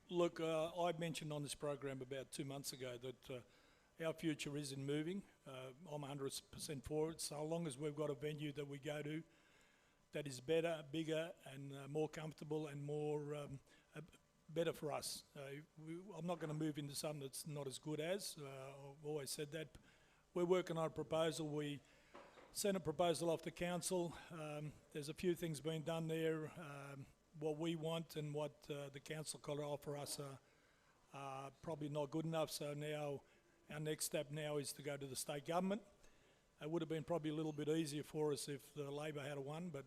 S6: Look, I mentioned on this program about 2 months ago that our future is in moving. I'm 100% for it, so long as we've got a venue that we go to that is better, bigger, and more comfortable and more better for us. I'm not going to move into something that's not as good as. I've always said that. We're working on a proposal. We sent a proposal off to council. There's a few things being done there. What we want and what the council could offer us are probably not good enough. So now our next step now is to go to the state government. It would have been probably a little bit easier for us if the Labor had won, but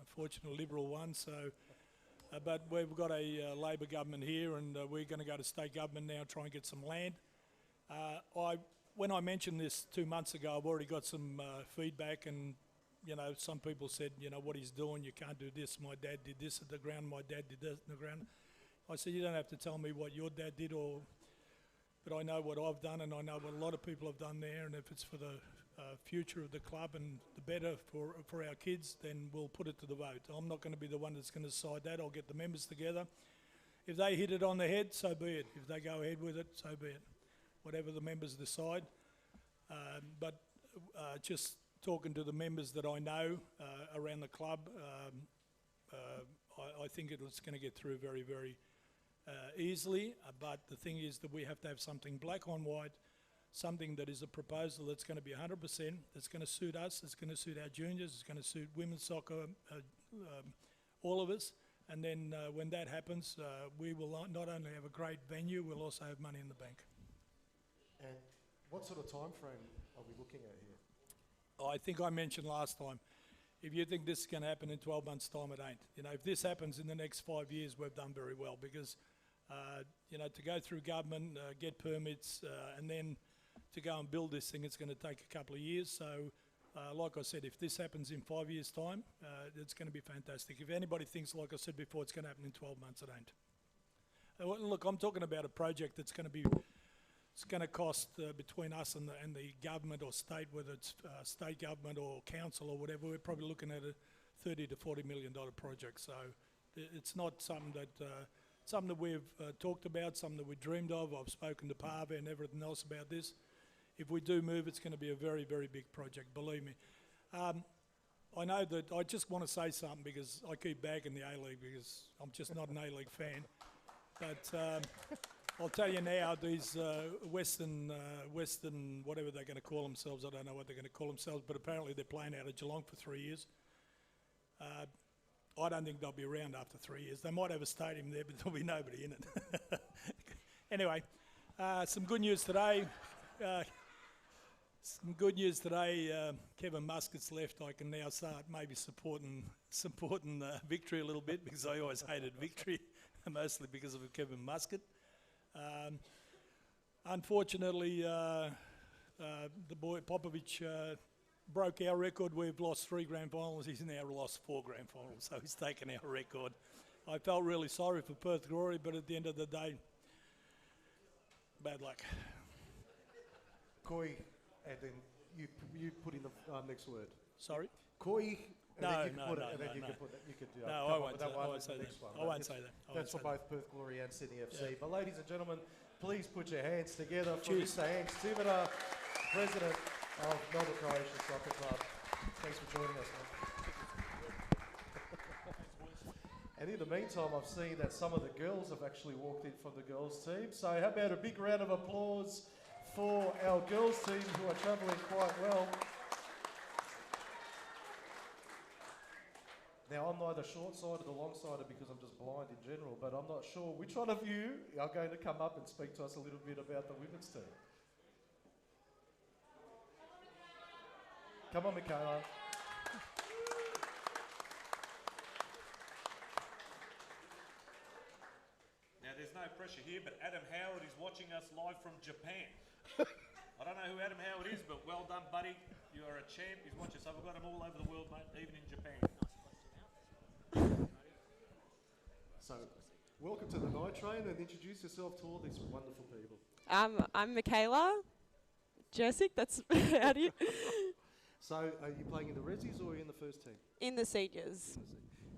S6: unfortunately Liberal won. So, but we've got a Labor government here, and we're going to go to state government now, try and get some land. When I mentioned this 2 months ago, I've already got some feedback, and you know, some people said, you know, what he's doing, you can't do this. My dad did this at the ground. My dad did that at the ground. I said, you don't have to tell me what your dad did, but I know what I've done, and I know what a lot of people have done there, and if it's for the future of the club and the better for our kids, then we'll put it to the vote. I'm not going to be the one that's going to decide that. I'll get the members together. If they hit it on the head, so be it. If they go ahead with it, so be it. Whatever the members decide. But just talking to the members that I know around the club, I think it's going to get through very, very easily. But the thing is that we have to have something black on white, something that is a proposal that's going to be 100%, that's going to suit us, it's going to suit our juniors, it's going to suit women's soccer, all of us. And then when that happens, we will not only have a great venue, we'll also have money in the bank.
S1: And what sort of time frame are we looking at here?
S6: I think I mentioned last time, if you think this is going to happen in 12 months' time, it ain't. You know, if this happens in the next 5 years, we've done very well, because, you know, to go through government, get permits, and then to go and build this thing, it's going to take a couple of years. So, like I said, if this happens in 5 years' time, it's going to be fantastic. If anybody thinks, like I said before, it's going to happen in 12 months, it ain't. Look, I'm talking about a project that's going to be... It's going to cost between us and the government or state, whether it's state government or council or whatever, we're probably looking at a $30 to $40 million project. So it's not something that we've talked about, something that we dreamed of. I've spoken to Parva and everything else about this. If we do move, it's going to be a very, very big project, believe me. I know that I just want to say something, because I keep bagging the A-League because I'm just not an A-League fan. But... I'll tell you now, these Western, whatever they're going to call themselves, I don't know what they're going to call themselves, but apparently they're playing out of Geelong for 3 years. I don't think they'll be around after 3 years. They might have a stadium there, but there'll be nobody in it. Anyway, some good news today. Kevin Muscat's left. I can now start maybe supporting Victory a little bit, because I always hated Victory, mostly because of Kevin Muscat. Unfortunately, the boy Popovich broke our record. We've lost 3 grand finals. He's now lost 4 grand finals, so he's taken our record. I felt really sorry for Perth Glory, but at the end of the day, bad luck.
S1: Koi, and then you put in the next word.
S6: Sorry?
S1: Koi.
S6: No,
S1: I
S6: won't say that. I won't say that.
S1: That's for both Perth Glory and Sydney FC. Yeah. But ladies and gentlemen, please put your hands together for Mr. Hank Stivida, President of Melbourne Croatian Soccer Club. Thanks for joining us, man. And in the meantime, I've seen that some of the girls have actually walked in from the girls' team. So how about a big round of applause for our girls' team, who are travelling quite well. Now, I'm neither short-sighted or long-sighted because I'm just blind in general, but I'm not sure which one of you are going to come up and speak to us a little bit about the women's team. Come on, Michaela.
S2: Now, there's no pressure here, but Adam Howard is watching us live from Japan. I don't know who Adam Howard is, but well done, buddy. You are a champ. He's watching us. We've got him all over the world, mate, even in Japan.
S1: So, welcome to the Night Train, and introduce yourself to all these wonderful people.
S7: I'm Michaela Jessic, that's how do you...
S1: So, are you playing in the Resis or are you in the first team?
S7: In the seniors.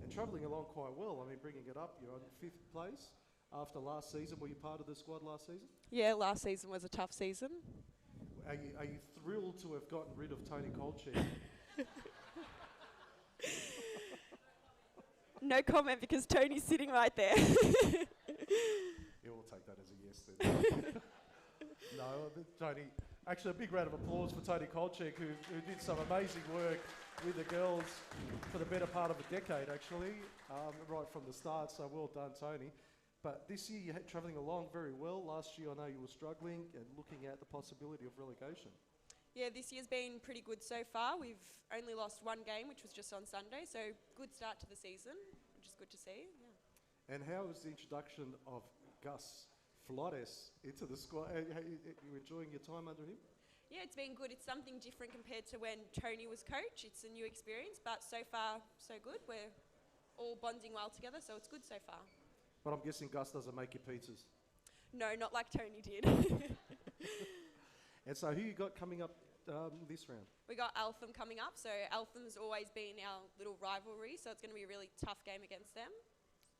S1: And travelling along quite well. I mean, bringing it up, you're on 5th place after last season. Were you part of the squad last season?
S7: Yeah, last season was a tough season.
S1: Are you thrilled to have gotten rid of Tony Kolchek?
S7: No comment, because Tony's sitting right there.
S1: Yeah, we'll take that as a yes then. No, but Tony, actually a big round of applause for Tony Kolchek, who did some amazing work with the girls for the better part of a decade, actually, right from the start, so well done, Tony. But this year you're travelling along very well. Last year I know you were struggling and looking at the possibility of relegation.
S7: Yeah, this year's been pretty good so far. We've only lost 1 game, which was just on Sunday, so good start to the season, which is good to see. Yeah.
S1: And how was the introduction of Gus Flores into the squad? Are you enjoying your time under him?
S7: Yeah, it's been good. It's something different compared to when Tony was coach. It's a new experience, but so far, so good. We're all bonding well together, so it's good so far.
S1: But I'm guessing Gus doesn't make your pizzas.
S7: No, not like Tony did.
S1: And so who you got coming up this round?
S7: We got Eltham coming up, so Eltham's always been our little rivalry, so it's going to be a really tough game against them.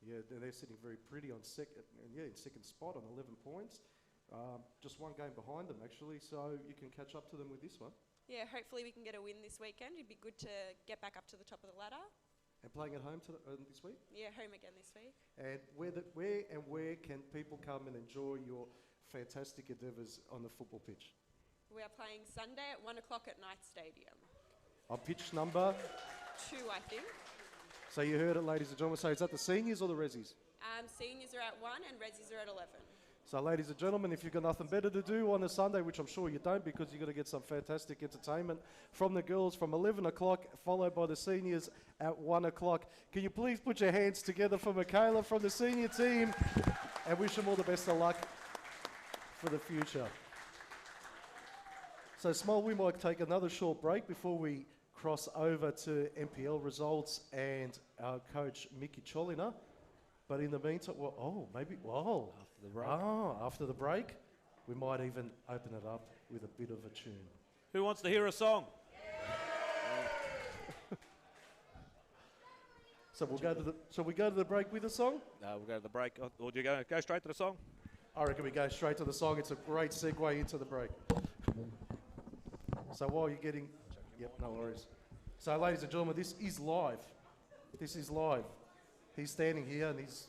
S1: Yeah, they're sitting very pretty on second, in second spot on 11 points. Just one game behind them, actually, so you can catch up to them with this one.
S7: Yeah, hopefully we can get a win this weekend. It'd be good to get back up to the top of the ladder.
S1: And playing at home this week?
S7: Yeah, home again this week.
S1: And where can people come and enjoy your fantastic endeavours on the football pitch?
S7: We are playing Sunday at 1 o'clock at Knight Stadium.
S1: On pitch number?
S7: 2, I think.
S1: So you heard it, ladies and gentlemen. So is that the seniors or the resis?
S7: Seniors are at 1 and resis are at 11.
S1: So ladies and gentlemen, if you've got nothing better to do on a Sunday, which I'm sure you don't because you're going to get some fantastic entertainment from the girls from 11 o'clock, followed by the seniors at 1 o'clock. Can you please put your hands together for Michaela from the senior team and wish them all the best of luck for the future. So Small, we might take another short break before we cross over to NPL results and our coach Mickey Cholina. But in the meantime, after the break, we might even open it up with a bit of a tune.
S2: Who wants to hear a song?
S1: So shall we go to the break with a song?
S2: No, we'll go to the break. Or do you go straight to the song?
S1: I reckon we go straight to the song. It's a great segue into the break. So while you're getting... Yep, no worries. So ladies and gentlemen, this is live. This is live. He's standing here and he's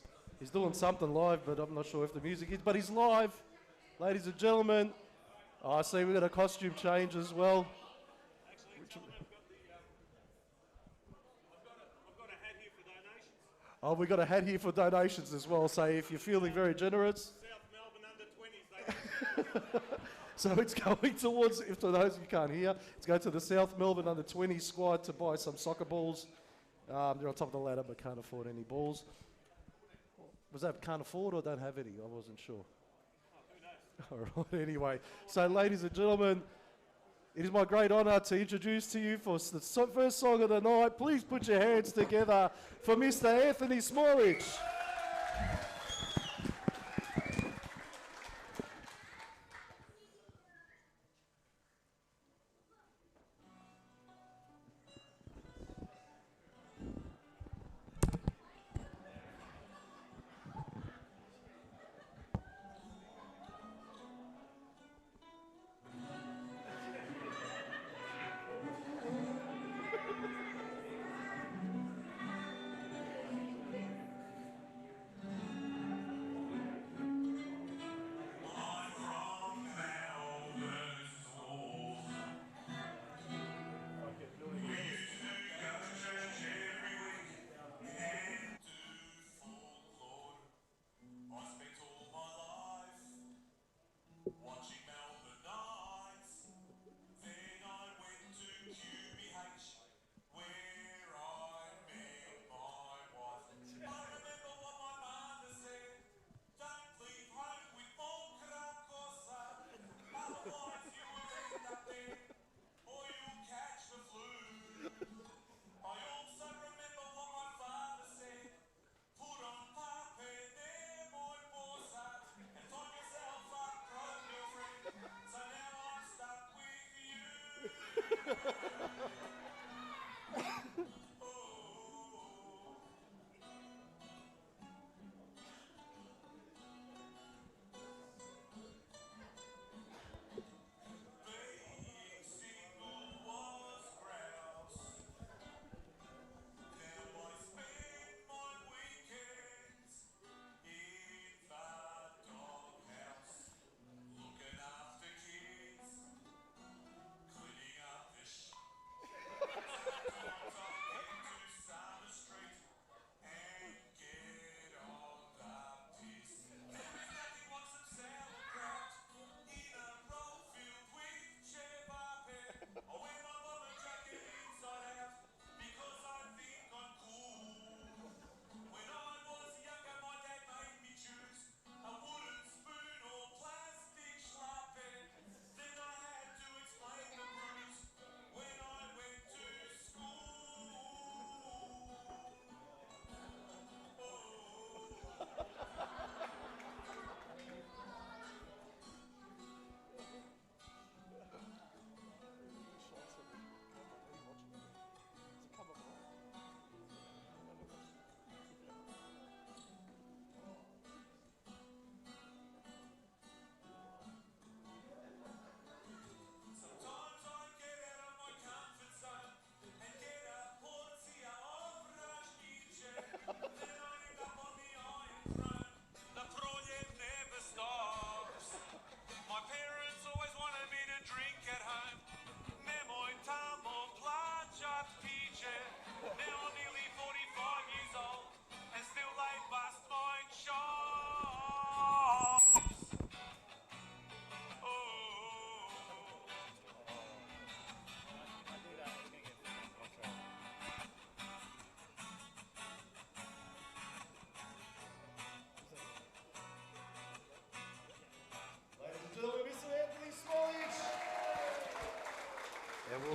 S1: doing something live, but I'm not sure if the music is, but he's live. Ladies and gentlemen, I see we've got a costume change as well.
S2: Actually, I've got a hat here for donations.
S1: Oh, we've got a hat here for donations as well, so if you're feeling very generous.
S2: South Melbourne under 20s.
S1: So it's going towards, if for those you can't hear, it's going to the South Melbourne under 20 squad to buy some soccer balls. They're on top of the ladder but can't afford any balls. Was that can't afford or don't have any? I wasn't sure. All right, anyway. So ladies and gentlemen, it is my great honour to introduce to you for the first song of the night. Please put your hands together for Mr. Anthony Smallridge.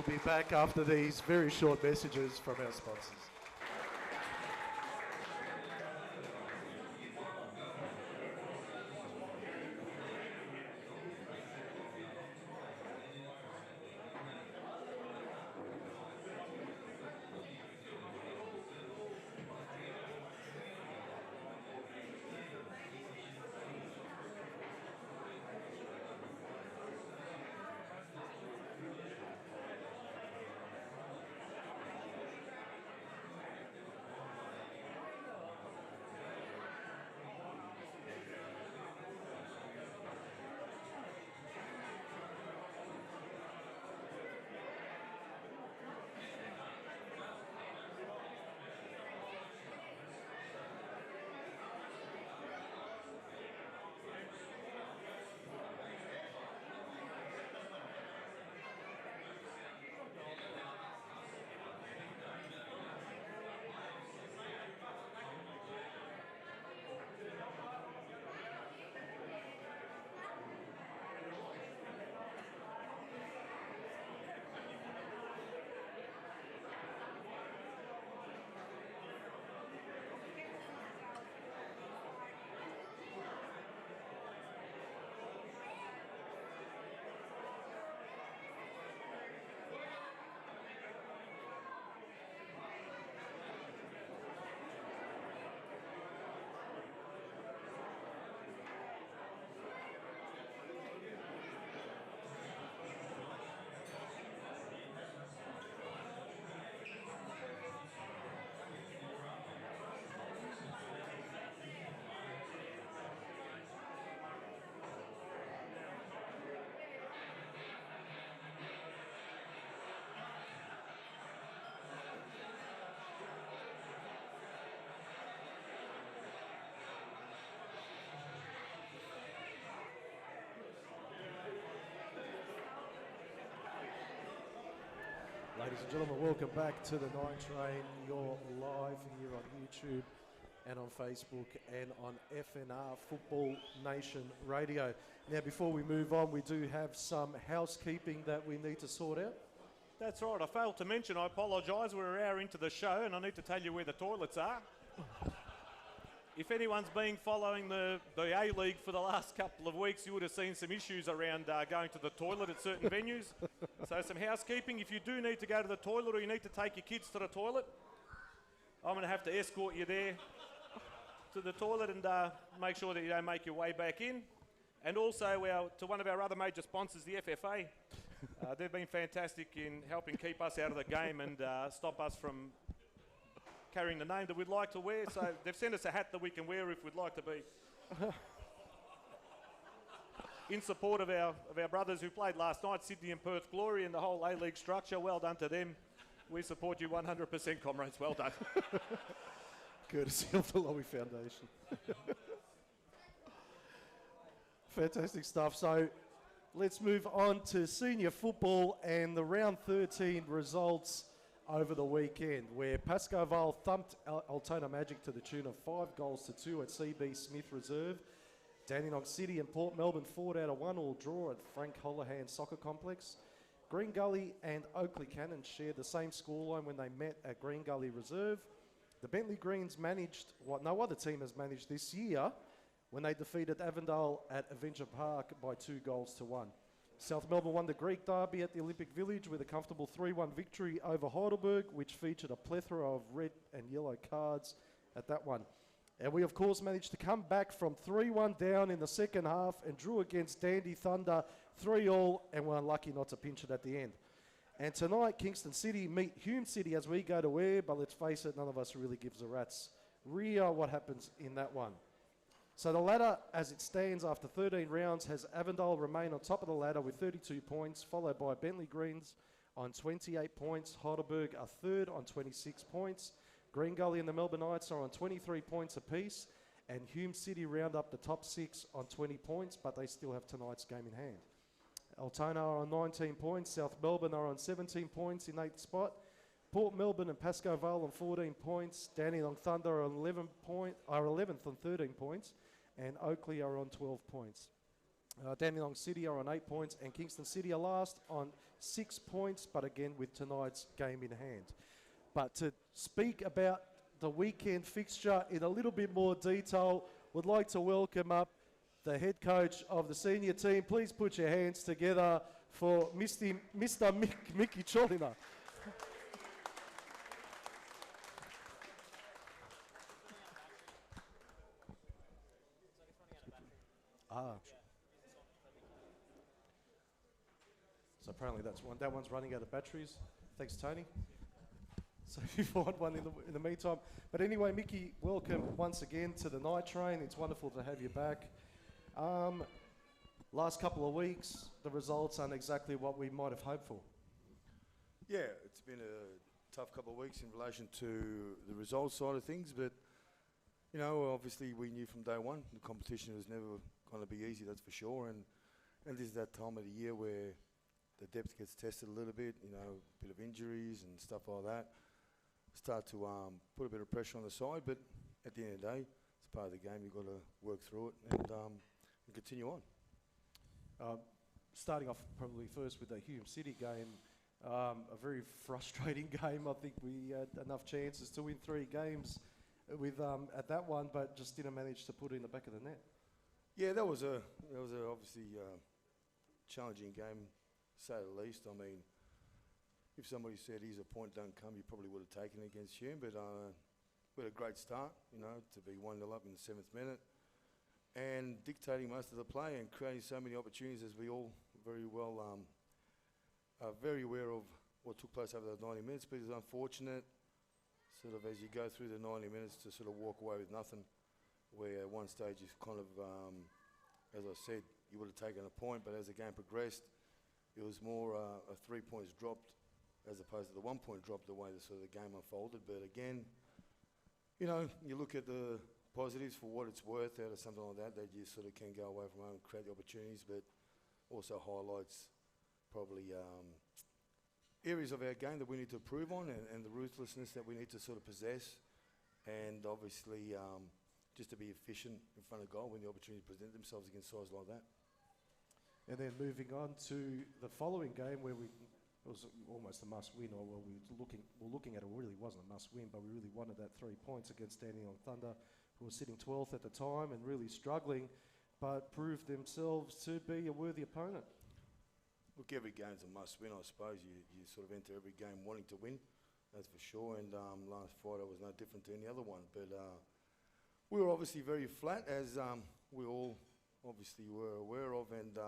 S1: be back after these very short messages from our sponsors. Ladies and gentlemen, welcome back to the Night Train. You're live here on YouTube and on Facebook and on FNR Football Nation Radio. Now, before we move on, we do have some housekeeping that we need to sort out.
S2: That's right. I failed to mention, I apologise, we're an hour into the show and I need to tell you where the toilets are. If anyone's been following the A-League for the last couple of weeks, you would have seen some issues around going to the toilet at certain venues. So some housekeeping. If you do need to go to the toilet or you need to take your kids to the toilet, I'm going to have to escort you there to the toilet and make sure that you don't make your way back in. And also to one of our other major sponsors, the FFA. They've been fantastic in helping keep us out of the game and stop us from carrying the name that we'd like to wear. So they've sent us a hat that we can wear if we'd like to be in support of our brothers who played last night, Sydney and Perth Glory, and the whole A-League structure. Well done to them. We support you 100%, comrades. Well done.
S1: Courtesy of the Lobby Foundation. Fantastic stuff. So let's move on to senior football and the round 13 results over the weekend, where Pascoe Vale thumped Altona Magic to the tune of 5-2 at CB Smith Reserve. Dandenong City and Port Melbourne fought out a 1-1 draw at Frank Holohan Soccer Complex. Green Gully and Oakley Cannon shared the same scoreline when they met at Green Gully Reserve. The Bentley Greens managed what no other team has managed this year when they defeated Avondale at Avenger Park by 2-1. South Melbourne won the Greek Derby at the Olympic Village with a comfortable 3-1 victory over Heidelberg, which featured a plethora of red and yellow cards at that one. And we, of course, managed to come back from 3-1 down in the second half and drew against Dandy Thunder 3-3 and were unlucky not to pinch it at the end. And tonight, Kingston City meet Hume City as we go to air, but let's face it, none of us really gives a rat's rear what happens in that one. So the ladder, as it stands after 13 rounds, has Avondale remain on top of the ladder with 32 points, followed by Bentley Greens on 28 points. Heidelberg are third on 26 points. Green Gully and the Melbourne Knights are on 23 points apiece, and Hume City round up the top 6 on 20 points, but they still have tonight's game in hand. Altona are on 19 points. South Melbourne are on 17 points in 8th spot. Port Melbourne and Pascoe Vale on 14 points. Dandenong Thunder are on 11th on 13 points. And Oakley are on 12 points. Dandenong City are on 8 points, and Kingston City are last on 6 points, but again with tonight's game in hand. But to speak about the weekend fixture in a little bit more detail, would like to welcome up the head coach of the senior team. Please put your hands together for Mr. Mickey Cholina. So apparently that one's running out of batteries. Thanks, Tony. So if you find one in the meantime. But anyway, Mickey, welcome once again to the Night Train. It's wonderful to have you back. Last couple of weeks, the results aren't exactly what we might have hoped for.
S8: Yeah, it's been a tough couple of weeks in relation to the results side of things, but you know, obviously we knew from day one the competition was never going to be easy, that's for sure, and this is that time of the year where the depth gets tested a little bit, you know, a bit of injuries and stuff like that. Start to put a bit of pressure on the side, but at the end of the day, it's part of the game. You've got to work through it and continue on.
S1: Starting off probably first with the Hume City game, a very frustrating game. I think we had enough chances to win 3 games with at that one, but just didn't manage to put it in the back of the net.
S8: Yeah, that was obviously challenging game, to say the least. I mean, if somebody said he's a point don't come, you probably would have taken it against Hume, but we had a great start, you know, to be 1-0 up in the 7th minute and dictating most of the play and creating so many opportunities, as we all very well are very aware of what took place over those 90 minutes. But it's unfortunate, sort of as you go through the 90 minutes, to sort of walk away with nothing, where at one stage is kind of, as I said, you would have taken a point, but as the game progressed, it was more a 3 points dropped as opposed to the 1 point drop, the way the sort of the game unfolded. But again, you know, you look at the positives for what it's worth out of something like that you sort of can go away from home and create the opportunities, but also highlights probably areas of our game that we need to improve on, and the ruthlessness that we need to sort of possess, and obviously just to be efficient in front of goal when the opportunities present themselves against sides like that.
S1: And then moving on to the following game, where it was almost a must-win, or well, we were looking at it really wasn't a must-win, but we really wanted that 3 points against Dandenong Thunder, who were sitting 12th at the time and really struggling, but proved themselves to be a worthy opponent.
S8: Look, every game's a must-win, I suppose. You sort of enter every game wanting to win, that's for sure, and last Friday was no different to any other one. But we were obviously very flat, as we all obviously were aware of, and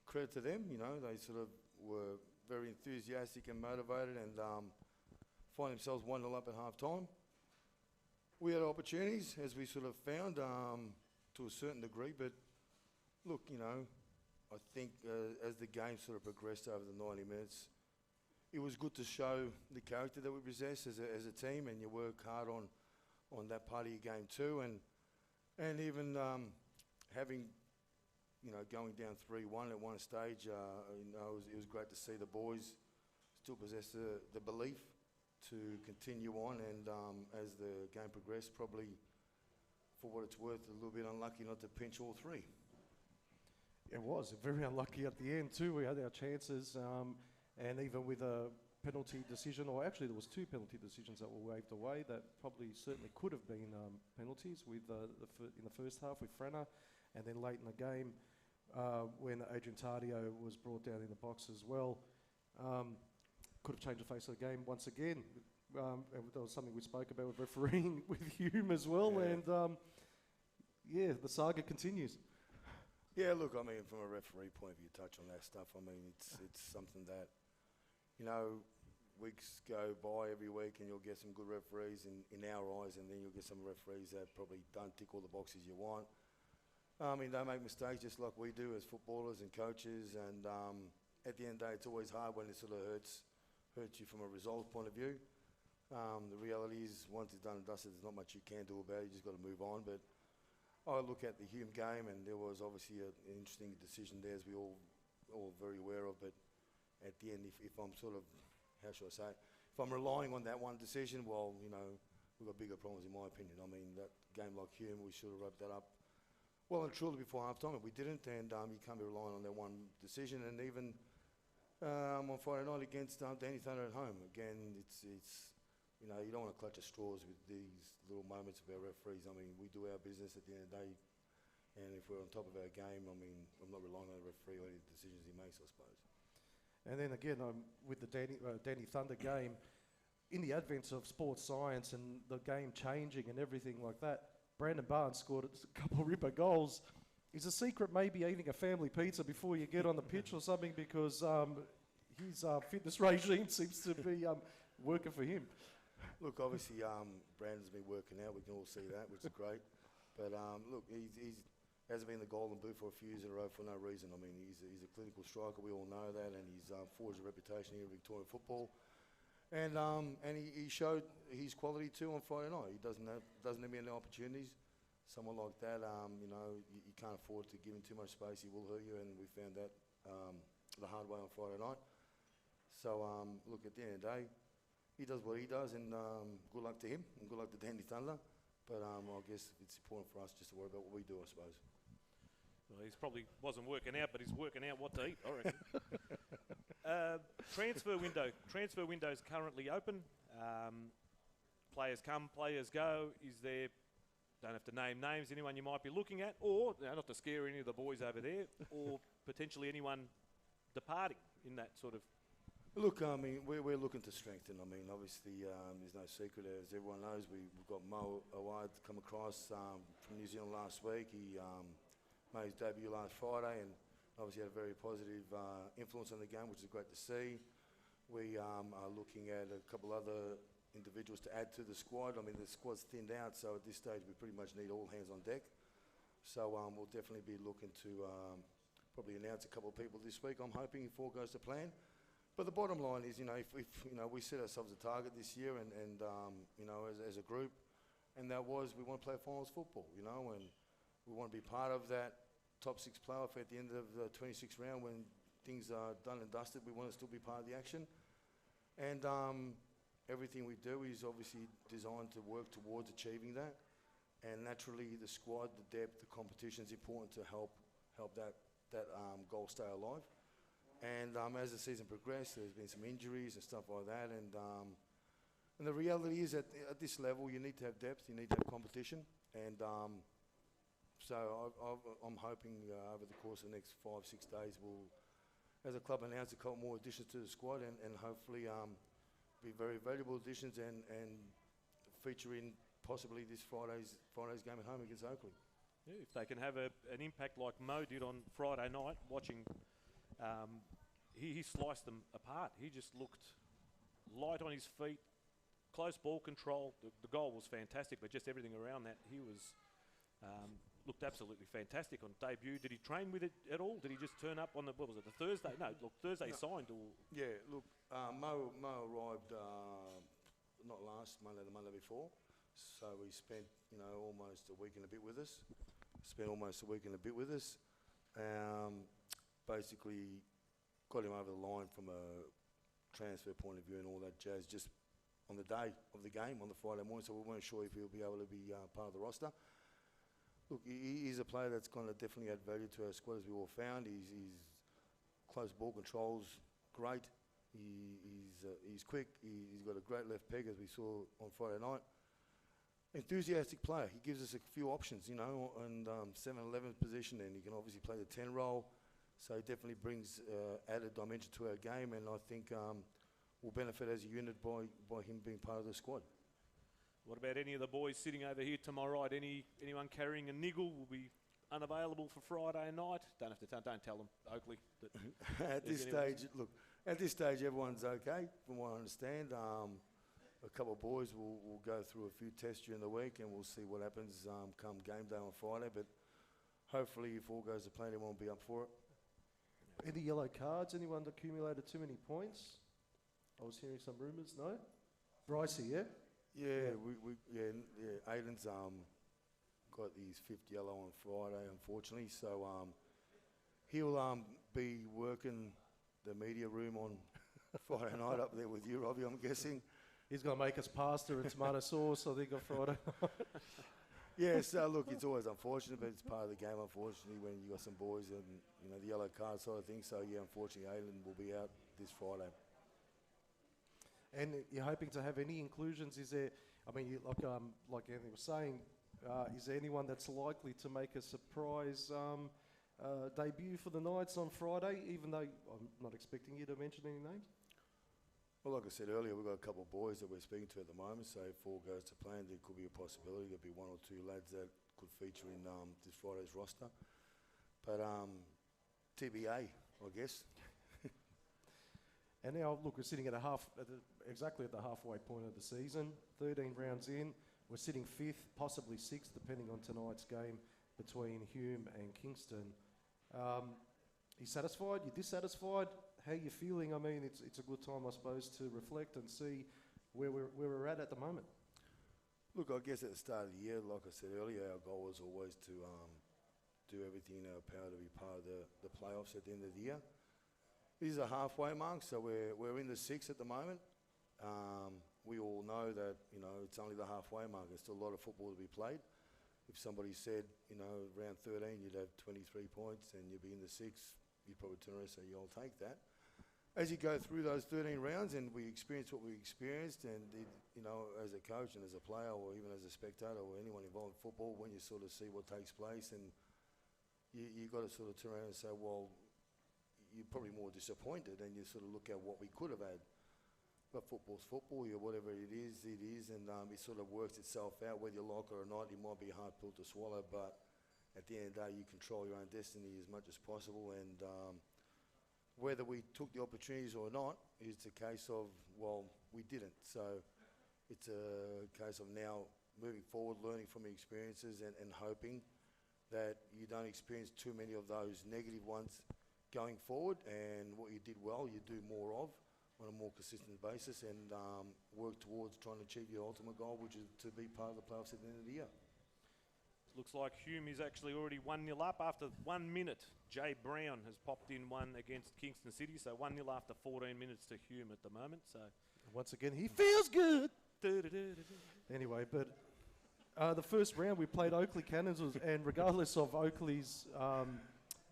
S8: credit to them, you know, they sort of were very enthusiastic and motivated, and find themselves 1-0 up at half-time. We had opportunities, as we sort of found, to a certain degree, but look, you know, I think as the game sort of progressed over the 90 minutes, it was good to show the character that we possess as a team, and you work hard on that part of your game too, and even having, you know, going down 3-1 at one stage, you know, it was great to see the boys still possess the belief to continue on, and as the game progressed, probably, for what it's worth, a little bit unlucky not to pinch all 3.
S1: It was very unlucky at the end too. We had our chances, and even with a penalty decision, or actually there was 2 penalty decisions that were waved away that probably certainly could have been penalties with in the first half with Frenner, and then late in the game when Adrian Tardio was brought down in the box as well. Could have changed the face of the game once again. And that was something we spoke about with refereeing with Hume as well, yeah. And yeah, the saga continues.
S8: Yeah, look, I mean, from a referee point of view, touch on that stuff. I mean, it's something that, you know, weeks go by every week and you'll get some good referees in our eyes, and then you'll get some referees that probably don't tick all the boxes you want. I mean, they make mistakes just like we do as footballers and coaches, and at the end of the day, it's always hard when it sort of hurts you from a result point of view. The reality is, once it's done and dusted, there's not much you can do about it. You just got to move on. But I look at the Hume game, and there was obviously an interesting decision there, as we all very aware of. But at the end, if I'm sort of, how should I say, if I'm relying on that one decision, well, you know, we've got bigger problems in my opinion. I mean, that game like Hume, we should have wrapped that up well and truly before half-time, we didn't, and you can't be relying on that one decision. And even on Friday night against Danny Thunder at home, again, it's you know, you don't want to clutch at straws with these little moments of our referees. I mean, we do our business at the end of the day, and if we're on top of our game, I mean, I'm not relying on the referee or any decisions he makes, I suppose.
S1: And then again, with the Danny Thunder game, in the advent of sports science and the game changing and everything like that, Brandon Barnes scored a couple of ripper goals. Is the secret maybe eating a family pizza before you get on the pitch or something, because his fitness regime seems to be working for him?
S8: Look, obviously, Brandon's been working out. We can all see that, which is great. But look, he's hasn't been in the Golden Boot for a few years in a row for no reason. I mean, he's a clinical striker. We all know that, and he's forged a reputation here in Victorian football. And he showed his quality too on Friday night. He doesn't have many opportunities. Someone like that, you know, you can't afford to give him too much space. He will hurt you, and we found that the hard way on Friday night. So look, at the end of the day, he does what he does, and good luck to him, and good luck to Danny Thunder. But I guess it's important for us just to worry about what we do, I suppose.
S2: Well, he's probably wasn't working out, but he's working out what to eat, I reckon. Transfer window's currently open. Players come, players go. Is there, don't have to name names, anyone you might be looking at, or, not to scare any of the boys over there, or potentially anyone departing in that sort of...
S8: Look, I mean, we're looking to strengthen. I mean, obviously, there's no secret. As everyone knows, we've got Mo Awad come across from New Zealand last week. He made his debut last Friday and obviously had a very positive influence on the game, which is great to see. We are looking at a couple other individuals to add to the squad. I mean, the squad's thinned out, so at this stage we pretty much need all hands on deck. So we'll definitely be looking to probably announce a couple of people this week, I'm hoping, if all goes to plan. But the bottom line is, you know, if you know, we set ourselves a target this year, and you know, as a group, and that was we want to play finals football, you know, and we want to be part of that top 6 playoff at the end of the 26th round when things are done and dusted. We want to still be part of the action, and everything we do is obviously designed to work towards achieving that. And naturally, the squad, the depth, the competition is important to help that goal stay alive. And as the season progressed, there's been some injuries and stuff like that. And the reality is that at this level, you need to have depth, you need to have competition. And so I'm hoping over the course of the next 5-6 days, we'll, as a club, announce a couple more additions to the squad, and hopefully be very valuable additions and feature in possibly this Friday's game at home against Oakley.
S2: Yeah, if they can have an impact like Mo did on Friday night, watching. He sliced them apart. He just looked light on his feet, close ball control. The goal was fantastic, but just everything around that, he was looked absolutely fantastic on debut. Did he train with it at all? Did he just turn up on the, what was it, the Thursday? No, look, Thursday he signed. Or
S8: yeah, look, Mo arrived not last Monday, the Monday before. So we spent, you know, almost a week and a bit with us. Basically got him over the line from a transfer point of view and all that jazz just on the day of the game, on the Friday morning, so we weren't sure if he'll be able to be part of the roster. Look, he's a player that's going to definitely add value to our squad, as we all found. He's close ball control's great. He's quick. He's got a great left peg, as we saw on Friday night. Enthusiastic player. He gives us a few options, you know, and 7-11 position, and he can obviously play the 10 role. So he definitely brings added dimension to our game, and I think we'll benefit as a unit by him being part of the squad.
S2: what about any of the boys sitting over here tomorrow night? Anyone carrying a niggle will be unavailable for Friday night? Don't have to don't tell them, Oakley. That
S8: at this stage, everyone's okay, from what I understand. A couple of boys will go through a few tests during the week, and we'll see what happens come game day on Friday. But hopefully, if all goes to plan, everyone will be up for it.
S1: Any yellow cards? Anyone accumulated too many points? I was hearing some rumours. No, Brycey, yeah.
S8: Yeah. Aiden's got his 5th yellow on Friday, unfortunately. So he'll be working the media room on Friday night up there with you, Robbie, I'm guessing.
S1: He's going to make us pasta and tomato sauce, I think, on Friday.
S8: Yeah, so look, it's always unfortunate, but it's part of the game, unfortunately, when you got some boys and, you know, the yellow card sort of thing. So, yeah, unfortunately, Aiden will be out this Friday.
S1: And you're hoping to have any inclusions? Is there, I mean, like Anthony was saying, is there anyone that's likely to make a surprise debut for the Knights on Friday, even though I'm not expecting you to mention any names?
S8: Well, like I said earlier, we've got a couple of boys that we're speaking to at the moment, so if all goes to plan, there could be a possibility there'll be one or two lads that could feature in this Friday's roster. But TBA, I guess.
S1: And now, look, we're sitting at exactly at the halfway point of the season, 13 rounds in. We're sitting 5th, possibly 6th, depending on tonight's game between Hume and Kingston. You satisfied? You dissatisfied? How are you feeling? I mean, it's a good time, I suppose, to reflect and see where we're at the moment.
S8: Look, I guess at the start of the year, like I said earlier, our goal was always to do everything in our power to be part of the playoffs at the end of the year. This is a halfway mark, so we're in the 6th at the moment. We all know that, you know, it's only the halfway mark. There's still a lot of football to be played. If somebody said, you know, round 13 you'd have 23 points and you'd be in the 6th, you'd probably turn around and say, yeah, I'll take that. As you go through those 13 rounds and we experience what we experienced, and, you know, as a coach and as a player or even as a spectator or anyone involved in football, when you sort of see what takes place, and you got to sort of turn around and say, well, you're probably more disappointed, and you sort of look at what we could have had. But football's football, whatever it is, and it sort of works itself out, whether you like it or not. It might be a hard pill to swallow, but at the end of the day, you control your own destiny as much as possible, and whether we took the opportunities or not is a case of, well, we didn't. So it's a case of now moving forward, learning from your experiences and hoping that you don't experience too many of those negative ones going forward, and what you did well, you do more of on a more consistent basis, and work towards trying to achieve your ultimate goal, which is to be part of the playoffs at the end of the year.
S2: Looks like Hume is actually already 1-0 up after 1 minute. Jay Brown has popped in one against Kingston City, so 1-0 after 14 minutes to Hume at the moment. So
S1: once again, he feels good. Anyway, but the first round we played Oakley Cannons, and regardless of Oakley's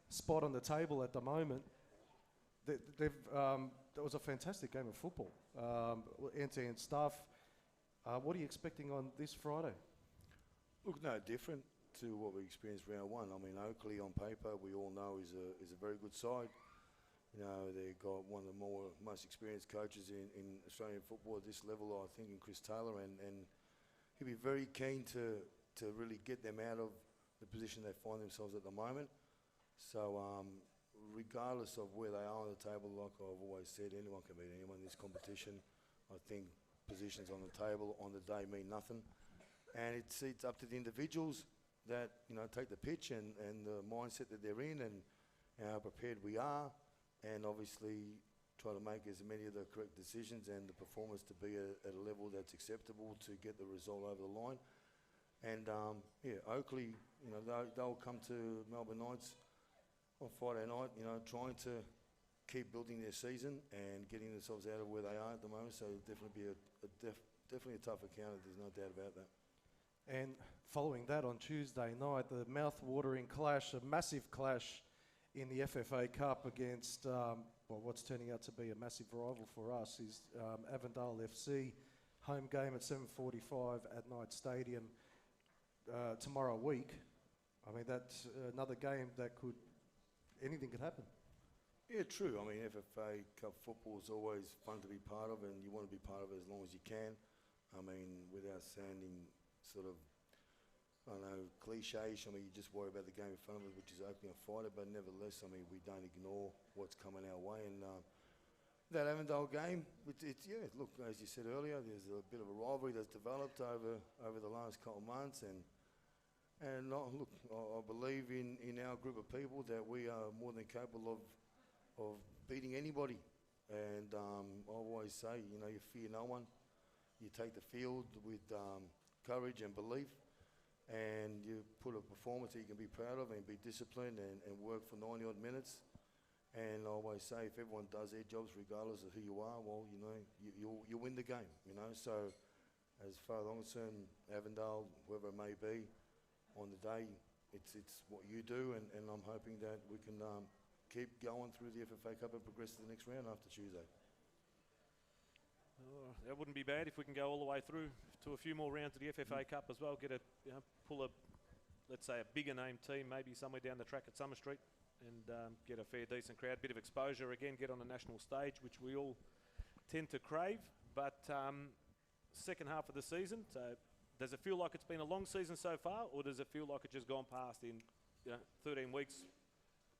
S1: spot on the table at the moment, that was a fantastic game of football. End-to-end stuff. What are you expecting on this Friday?
S8: Look, no different to what we experienced round 1. I mean, Oakley on paper, we all know is a very good side. You know, they've got one of the most experienced coaches in Australian football at this level, I think, in Chris Taylor, and he'll be very keen to really get them out of the position they find themselves at the moment. So regardless of where they are on the table, like I've always said, anyone can beat anyone in this competition. I think positions on the table on the day mean nothing. And it's up to the individuals that, you know, take the pitch and the mindset that they're in, and how prepared we are, and obviously try to make as many of the correct decisions and the performance to be at a level that's acceptable to get the result over the line. And yeah, Oakley, you know, they'll come to Melbourne Knights on Friday night, you know, trying to keep building their season and getting themselves out of where they are at the moment. So it'll definitely be definitely a tough encounter. There's no doubt about that.
S1: And following that on Tuesday night, the mouth-watering clash, a massive clash in the FFA Cup against what's turning out to be a massive rival for us is Avondale FC, home game at 7:45 at Knight Stadium tomorrow week. I mean, that's another game that anything could happen.
S8: Yeah, true. I mean, FFA Cup football is always fun to be part of, and you want to be part of it as long as you can. I mean, without sounding sort of, I don't know, cliche-ish, I mean, you just worry about the game in front of us, which is opening on Friday, but nevertheless, I mean, we don't ignore what's coming our way. And that Avondale game, yeah, look, as you said earlier, there's a bit of a rivalry that's developed over the last couple of months, and look, I believe in our group of people that we are more than capable of beating anybody. And I always say, you know, you fear no one. You take the field with courage and belief, and you put a performance that you can be proud of, and be disciplined and work for 90 odd minutes. And I always say, if everyone does their jobs regardless of who you are, well, you know, you win the game, you know. So as far as I'm concerned, Avondale, whoever it may be, on the day, it's what you do, and I'm hoping that we can keep going through the FFA Cup and progress to the next round after Tuesday.
S2: That wouldn't be bad if we can go all the way through to a few more rounds of the FFA Cup as well. Pull a, let's say, a bigger name team, maybe somewhere down the track at Summer Street, and get a fair, decent crowd, bit of exposure again, get on the national stage, which we all tend to crave. But second half of the season, so does it feel like it's been a long season so far, or does it feel like it's just gone past in 13 weeks?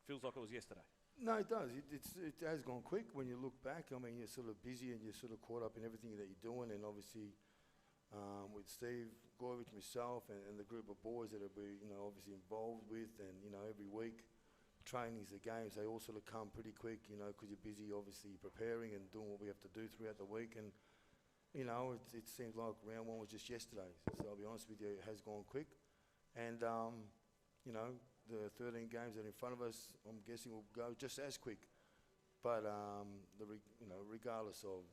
S2: Feels like it was yesterday.
S8: No, it does. It has gone quick when you look back. I mean, you're sort of busy and you're sort of caught up in everything that you're doing, and obviously with Steve Goyovich, myself, and the group of boys that we obviously involved with, and every week trainings, the games, they all sort of come pretty quick, because you're busy obviously preparing and doing what we have to do throughout the week, and it seems like round one was just yesterday. So I'll be honest with you, it has gone quick, and the 13 games that are in front of us, I'm guessing will go just as quick. But regardless of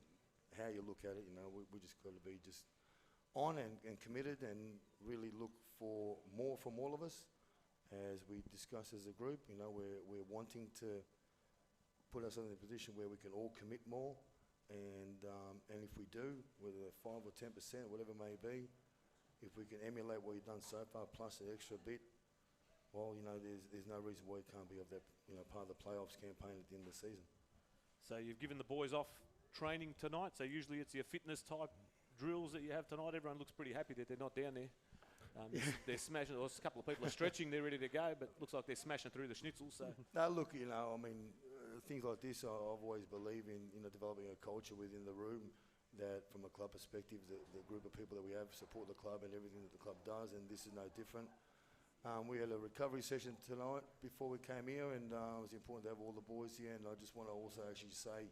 S8: how you look at it, we just got to be just on and committed, and really look for more from all of us. As we discuss as a group, we're wanting to put ourselves in a position where we can all commit more, and if we do, whether 5 or 10%, whatever it may be, if we can emulate what we've done so far plus an extra bit, well, there's no reason why it can't be of that, part of the playoffs campaign at the end of the season. So
S2: you've given the boys off training tonight, so usually it's your fitness type drills that you have tonight. Everyone looks pretty happy that they're not down there. They're smashing. There's a couple of people are stretching, they're ready to go, but looks like they're smashing through the schnitzel. So
S8: no, look, things like this, I've always believed in, developing a culture within the room that, from a club perspective, the group of people that we have support the club and everything that the club does, and this is no different. We had a recovery session tonight before we came here, and it was important to have all the boys here, and I just want to also actually say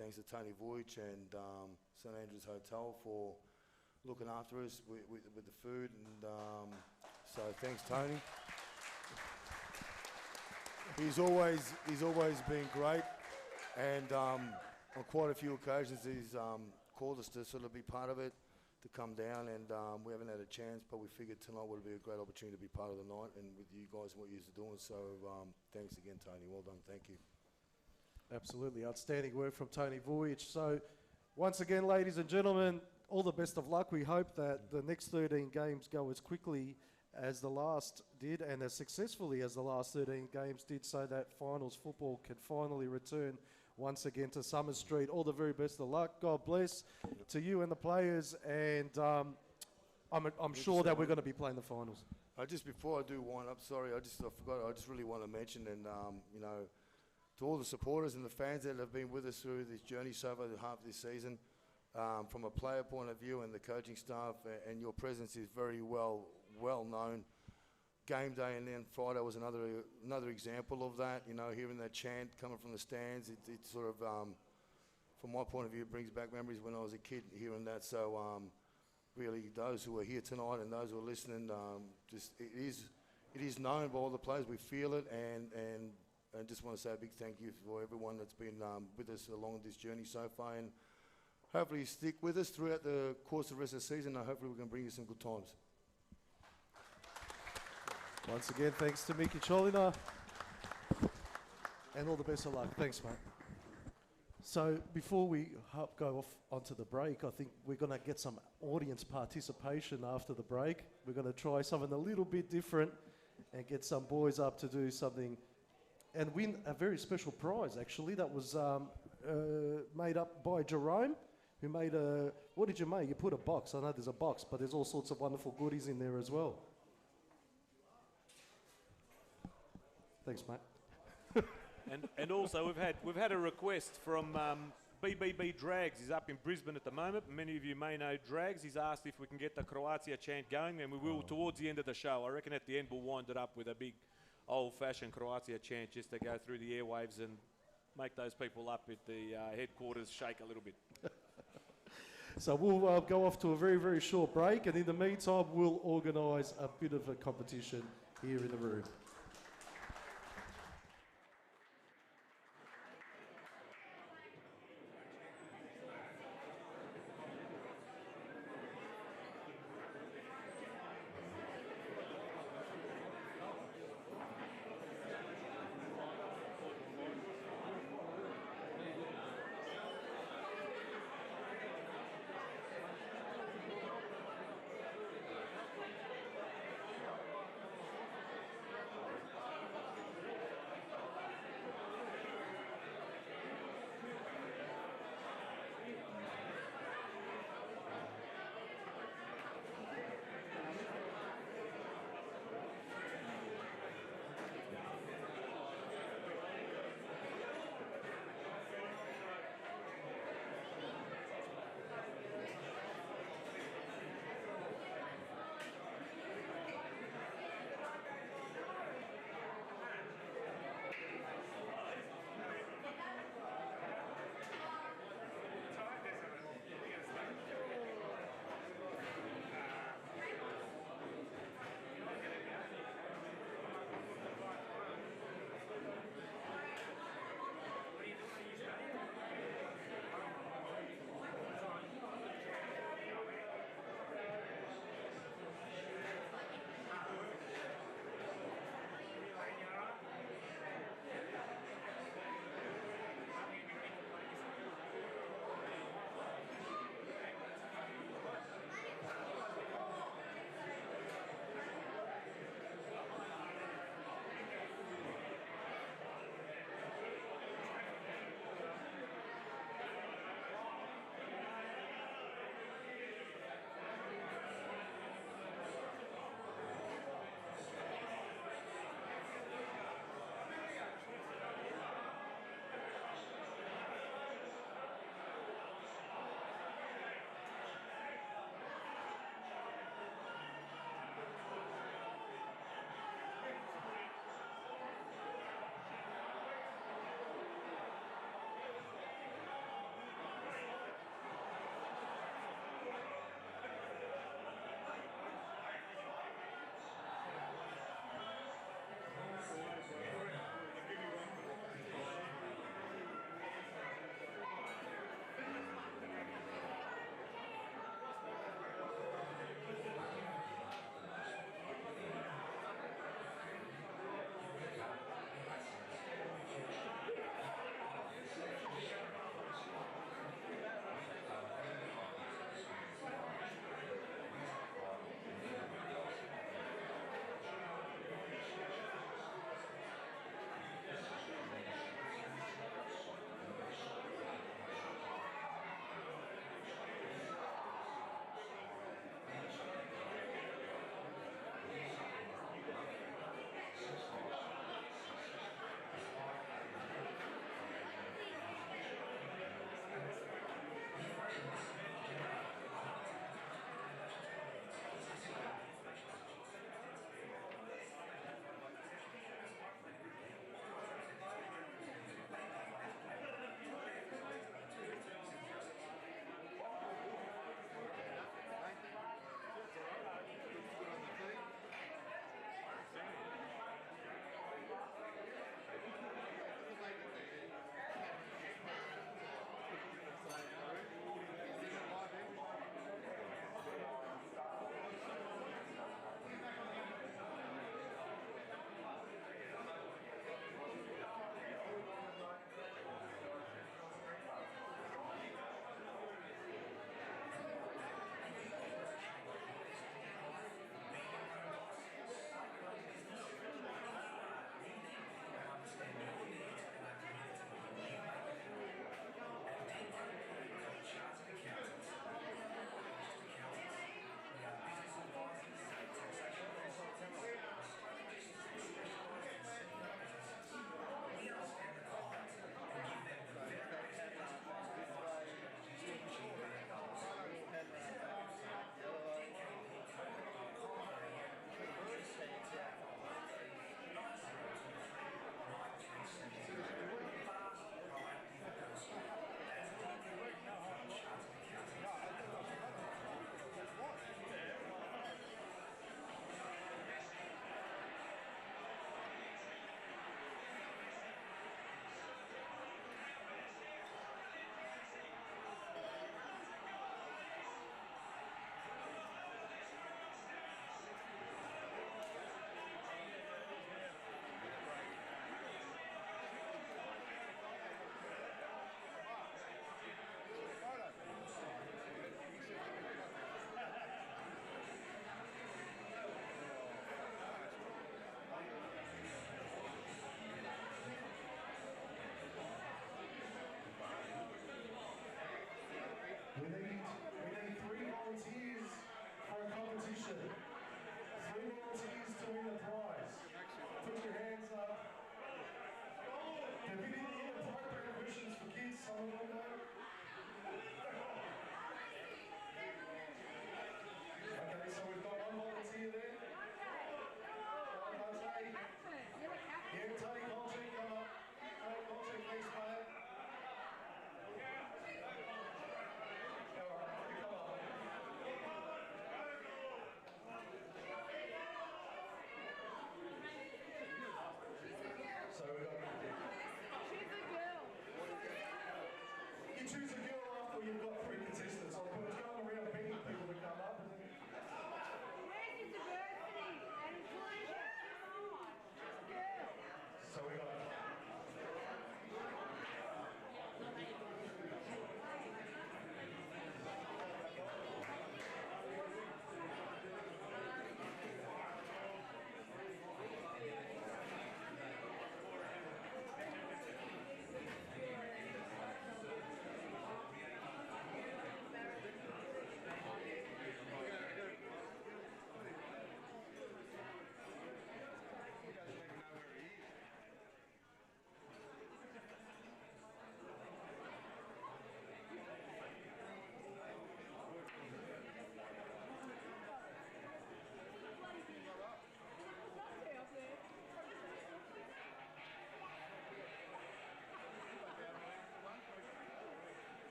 S8: thanks to Tony Vujicic and St Andrews Hotel for looking after us with the food, and so thanks, Tony. He's always been great, and on quite a few occasions he's called us to sort of be part of it, to come down, and we haven't had a chance, but we figured tonight would be a great opportunity to be part of the night, and with you guys and what you're doing. So thanks again, Tony. Well done. Thank you.
S1: Absolutely outstanding work from Tony Vujicic. So once again, ladies and gentlemen, all the best of luck. We hope that the next 13 games go as quickly as the last did, and as successfully as the last 13 games did, so that finals football can finally return once again to Summer Street. All the very best of luck. God bless to you and the players, and I'm sure that we're going to be playing the finals.
S8: Just before I do wind up, sorry, I forgot. I just really want to mention, and to all the supporters and the fans that have been with us through this journey so far, half this season, from a player point of view and the coaching staff, and your presence is very well known. Game day and then Friday was another example of that. Hearing that chant coming from the stands, it sort of, from my point of view, brings back memories when I was a kid hearing that. So really, those who are here tonight and those who are listening, it is known by all the players. We feel it, and just want to say a big thank you for everyone that's been with us along this journey so far, and hopefully stick with us throughout the course of the rest of the season, and hopefully we can bring you some good times.
S1: Once again, thanks to Miki Cholina, and all the best of luck. Thanks, mate. So before we go off onto the break, I think we're going to get some audience participation after the break. We're going to try something a little bit different and get some boys up to do something and win a very special prize, actually, that was made up by Jerome, who made a... What did you make? You put a box. I know there's a box, but there's all sorts of wonderful goodies in there as well. Thanks, mate.
S2: and also we've had a request from BBB Drags. He's up in Brisbane at the moment. Many of you may know Drags. He's asked if we can get the Croatia chant going, and we will towards the end of the show. I reckon at the end we'll wind it up with a big old-fashioned Croatia chant just to go through the airwaves and make those people up at the headquarters shake a little bit.
S1: So we'll go off to a very, very short break, and in the meantime we'll organise a bit of a competition here in the room.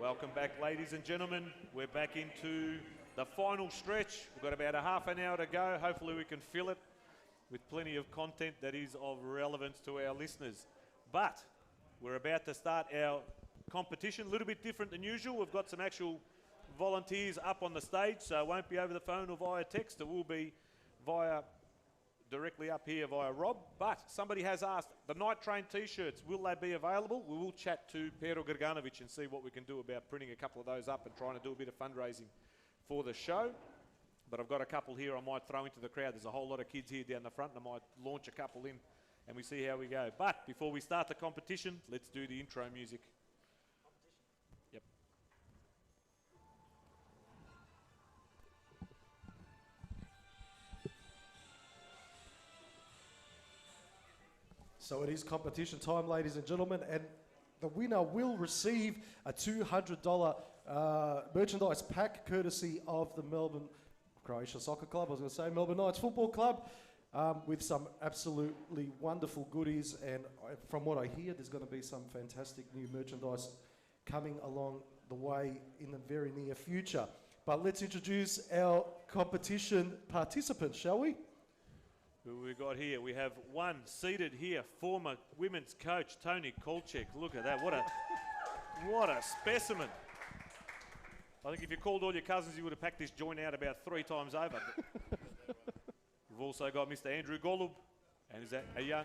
S2: Welcome back, ladies and gentlemen. We're back into the final stretch. We've got about a half an hour to go. Hopefully we can fill it with plenty of content that is of relevance to our listeners. But we're about to start our competition, a little bit different than usual. We've got some actual volunteers up on the stage, so it won't be over the phone or via text. It will be directly up here via Rob. But somebody has asked, the Night Train t-shirts, will they be available? We will chat to Pero Grganovic and see what we can do about printing a couple of those up and trying to do a bit of fundraising for the show. But I've got a couple here I might throw into the crowd. There's a whole lot of kids here down the front, and I might launch a couple in and we see how we go. But before we start the competition, let's do the intro music. Yep.
S1: So it is competition time, ladies and gentlemen, and the winner will receive a $200 merchandise pack courtesy of the Melbourne Croatia Soccer Club. I was going to say Melbourne Knights Football Club, with some absolutely wonderful goodies. And from what I hear, there's going to be some fantastic new merchandise coming along the way in the very near future. But let's introduce our competition participants, shall we?
S2: Who we got here? We have one seated here, former women's coach Tony Kolchek. Look at that! What a specimen! I think if you called all your cousins, you would have packed this joint out about 3 times over. We've also got Mr. Andrew Golub, and is that a young,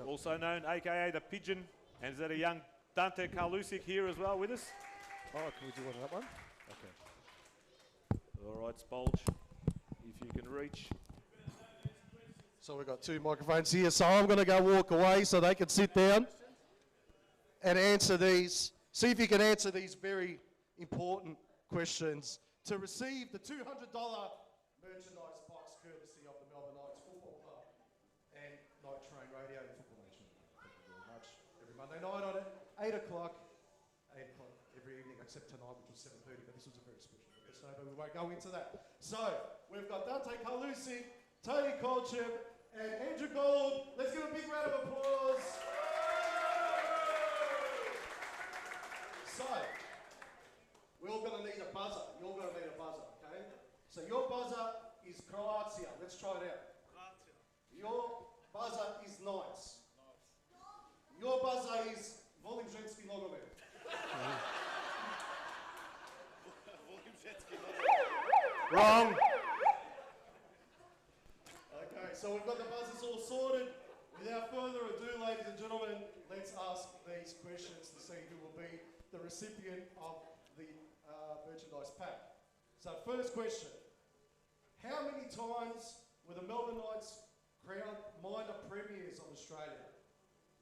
S2: also known, aka the Pigeon, and is that a young Dante Karlusik here as well with us?
S1: Oh, can we do one of that one? Okay.
S2: All right, Spolge, if you can reach.
S1: So we've got 2 microphones here, so I'm going to go walk away so they can sit down and answer these. See if you can answer these very important questions to receive the $200 merchandise box courtesy of the Melbourne Knights Football Club and Night Train Radio and Football Nation. Thank you very much. Every Monday night on it, 8 o'clock every evening except tonight, which was 7:30, but this was a very special episode, but we won't go into that. So we've got Dante Karlusik, Tony Kolchek, and Andrew Gold. Let's give a big round of applause. So, we're all going to need a buzzer. You're going to need a buzzer, okay? So your buzzer is Croatia. Let's try it out. Your buzzer is Knights. Your buzzer is Volim-Ženski Nogomet. Wrong. Okay, so we've got the buzzers all sorted. Without further ado, ladies and gentlemen, let's ask these questions to see who will be the recipient of the merchandise pack. So first question, how many times were the Melbourne Knights crowned minor premiers of Australia?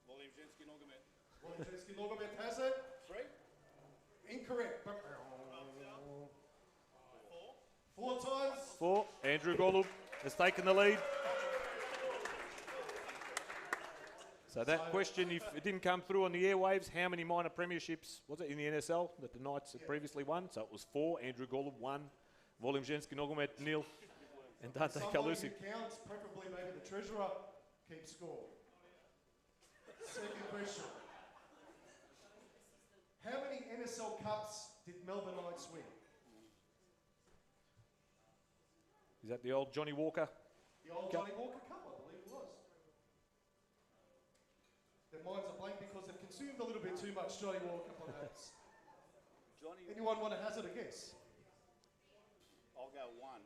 S9: Volim-Ženski Nogomet.
S1: Volim-Ženski Nogomet has it?
S9: 3?
S1: Incorrect. 4 times?
S2: 4. Andrew Golub has taken the lead. So that question, if it didn't come through on the airwaves, how many minor premierships was it in the NSL that the Knights had previously won? So it was 4. Andrew Golub 1. Volim-Ženski Nogomet 0. And Dante Karlusik.
S1: Somebody who counts, preferably maybe the treasurer, keeps score. Second question. How many NSL Cups did Melbourne Knights win?
S2: Is that the old Johnny Walker?
S1: The old Johnny Walker Cup, I believe it was. Their minds are blank because they've consumed a little bit too much Johnny Walker perhaps. Anyone want to hazard a guess?
S9: I'll go 1.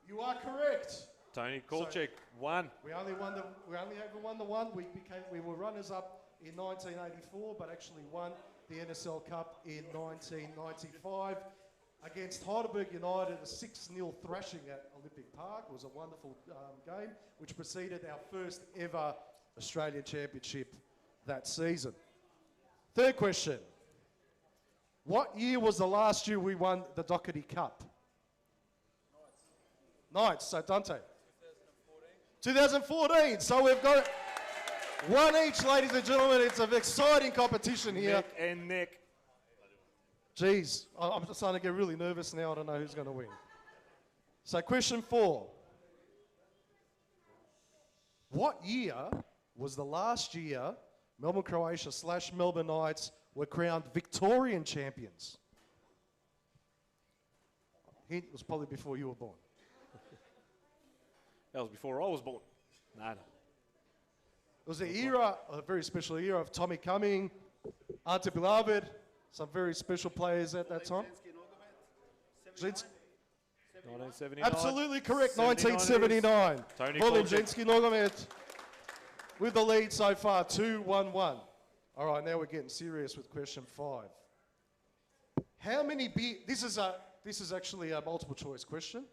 S1: You are correct.
S2: Tony Kolchek, 1.
S1: We only ever won the one. We were runners up in 1984, but actually won the NSL Cup in 1995 against Heidelberg United, a 6-0 thrashing at Olympic Park. It was a wonderful game, which preceded our first ever Australian Championship that season. Third question. What year was the last year we won the Doherty Cup? Knights. So Dante. 2014. So we've got 1 each, ladies and gentlemen. It's an exciting competition here.
S2: Neck and neck.
S1: Jeez, I'm just starting to get really nervous now. I don't know who's going to win. So question 4. What year was the last year Melbourne Croatia / Melbourne Knights were crowned Victorian champions? Hint was probably before you were born.
S2: That was before I was born. No.
S1: It was an era, a very special era of Tommy Cumming, Ante Beloved, some very special players at that time. Zins-
S2: 1979.
S1: Absolutely correct,
S2: 79
S1: 1979.
S2: Tony
S1: Volim
S2: Kolchak.
S1: Ženski Nogomet with the lead so far, 2-1-1. All right, now we're getting serious with question 5. How many beers, this is actually a multiple choice question.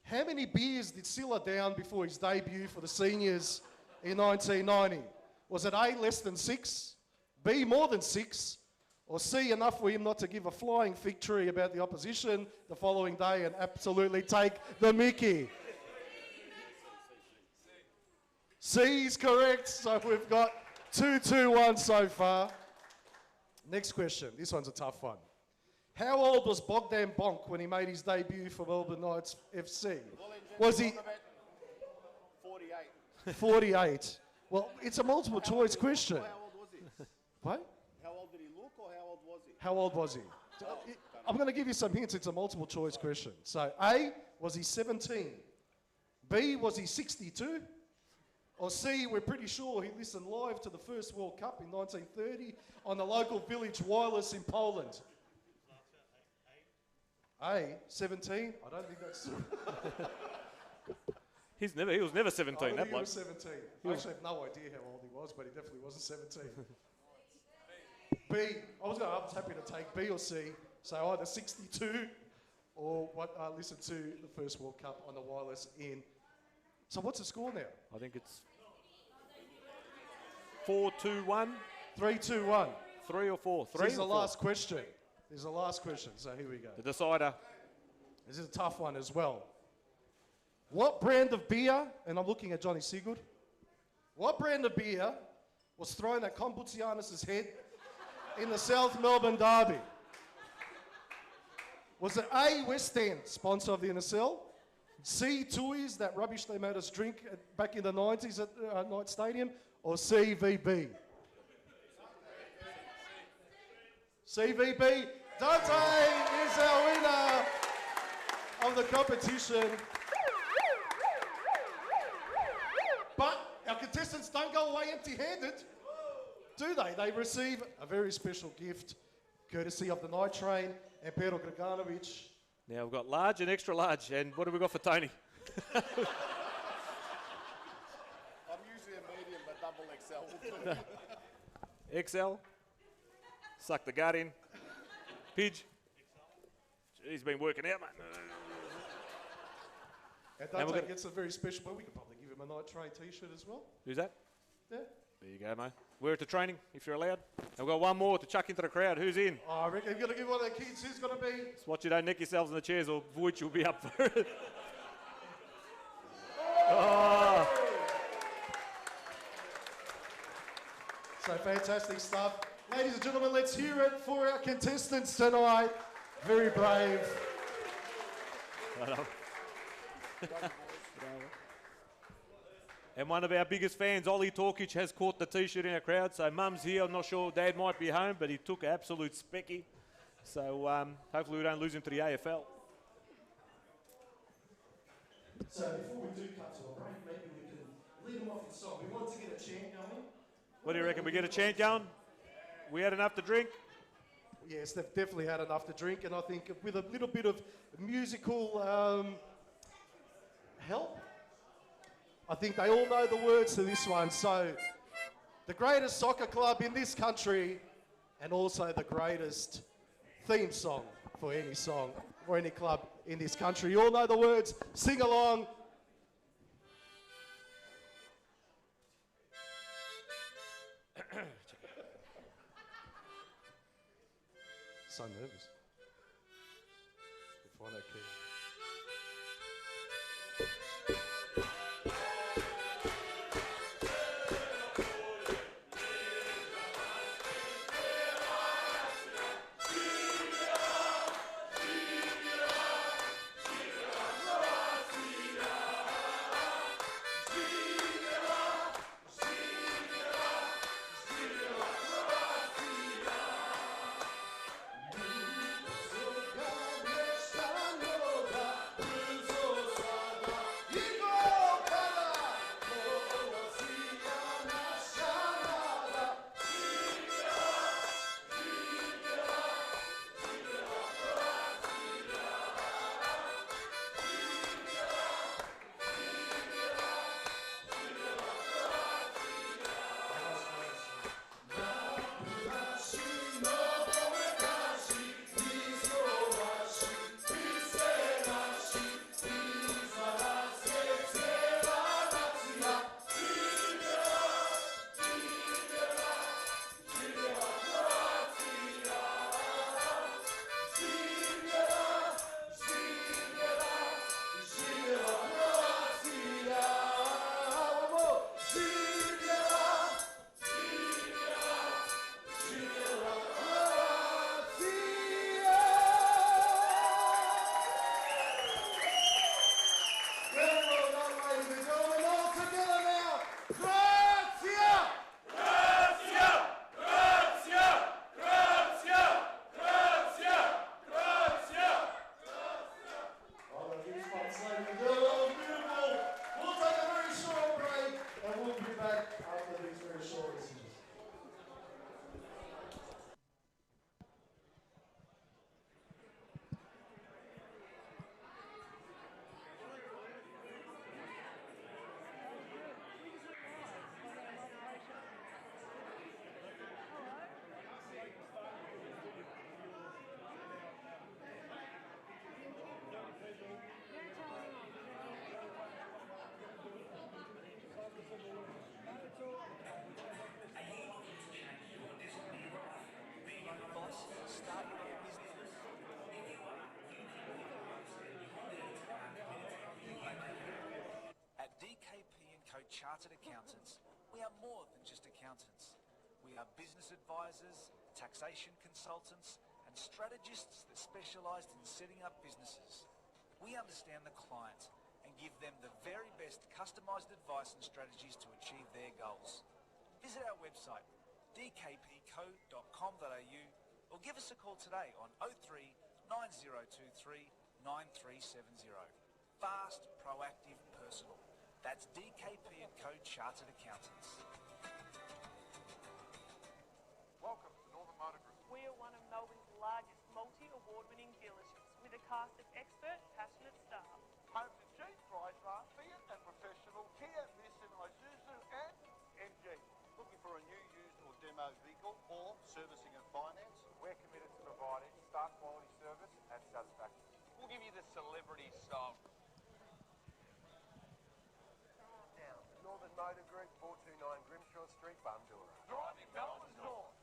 S1: How many beers did Silla down before his debut for the seniors in 1990? Was it A, less than 6, B, more than 6, or C, enough for him not to give a flying victory about the opposition the following day and absolutely take the mickey? C is correct, so we've got 2-2-1 so far. Next question, this one's a tough one. How old was Bogdan Bonk when he made his debut for Melbourne Knights FC? Was he
S9: 48.
S1: 48? Well, it's a multiple choice question.
S9: How old was he?
S1: What?
S9: How old did he look or how old was he?
S1: How old was he? I'm going to give you some hints. It's a multiple choice question. So, A, was he 17? B, was he 62? Or C, we're pretty sure he listened live to the first World Cup in 1930 on the local village wireless in Poland. A, 17? I don't think that's...
S2: He was never
S1: I
S2: 17,
S1: don't
S2: that
S1: think he was
S2: bloke.
S1: 17. I actually have no idea how old he was, but he definitely wasn't 17. B, I was happy to take B or C, so either 62 or listen to the first World Cup on the wireless in. So what's the score now?
S2: I think it's 4-2-1,
S1: 3-2-1.
S2: 3 or 4. 3
S1: This is
S2: or
S1: the
S2: 4?
S1: last question. This is the last question, so here we go.
S2: The decider.
S1: This is a tough one as well. What brand of beer, and I'm looking at Johnny Sigurd, what brand of beer was thrown at Kombutsianis' head in the South Melbourne Derby? Was it A, West End, sponsor of the NSL? C, Tui's, that rubbish they made us drink back in the 90s at Knight Stadium? Or C, VB? CVB, Dante is our winner of the competition. But our contestants don't go away empty-handed, do they? They receive a very special gift, courtesy of the Night Train and Pero Grganovic.
S2: Now we've got large and extra large. And what have we got for Tony?
S9: I'm usually a medium, but double XL.
S2: XL. Suck the gut in. Pidge. He's been working out, mate.
S1: And
S2: we're
S1: Dante
S2: gonna-
S1: gets a very special, well, we could probably give him a Night Train t-shirt as well.
S2: Who's that?
S1: Yeah.
S2: There you go, mate. We're at the training, if you're allowed. And we've got one more to chuck into the crowd. Who's in?
S1: Oh, I reckon you've got to give one of the kids. Who's going to be?
S2: Just watch you don't neck yourselves in the chairs or Vujicic will be up for it.
S1: So fantastic stuff. Ladies and gentlemen, let's hear it for our contestants tonight. Very brave.
S2: And one of our biggest fans, Ollie Torkic, has caught the T-shirt in our crowd. So Mum's here. I'm not sure Dad might be home, but he took absolute specky. So hopefully we don't lose him to the AFL.
S1: So before we do cut to a break, maybe we can lead them off with song. We want to get a chant going.
S2: What do you reckon? We get a chant going? We had enough to drink?
S1: Yes, they've definitely had enough to drink, and I think with a little bit of musical help, I think they all know the words to this one. So, the greatest soccer club in this country, and also the greatest theme song for any song or any club in this country. You all know the words. Sing along. So nervous. Find that key.
S10: We are business advisors, taxation consultants, and strategists that specialise in setting up businesses. We understand the client and give them the very best customised advice and strategies to achieve their goals. Visit our website, dkpco.com.au, or give us a call today on 03 9023 9370. Fast, proactive, personal. That's DKP & Co Chartered Accountants.
S11: Welcome to Northern Motor Group.
S12: We are one of Melbourne's largest multi-award-winning dealerships with a cast of expert, passionate staff.
S11: Home to Jeep, Chrysler, Fiat and professional Kia, Nissan, Isuzu and MG. Looking for a new, used or demo vehicle or servicing and finance? We're committed to providing star quality service and satisfaction. We'll give you the celebrity style. Now, Northern Motor Group, 429 Grimshaw Street, Bundoora. Driving Melbourne's North.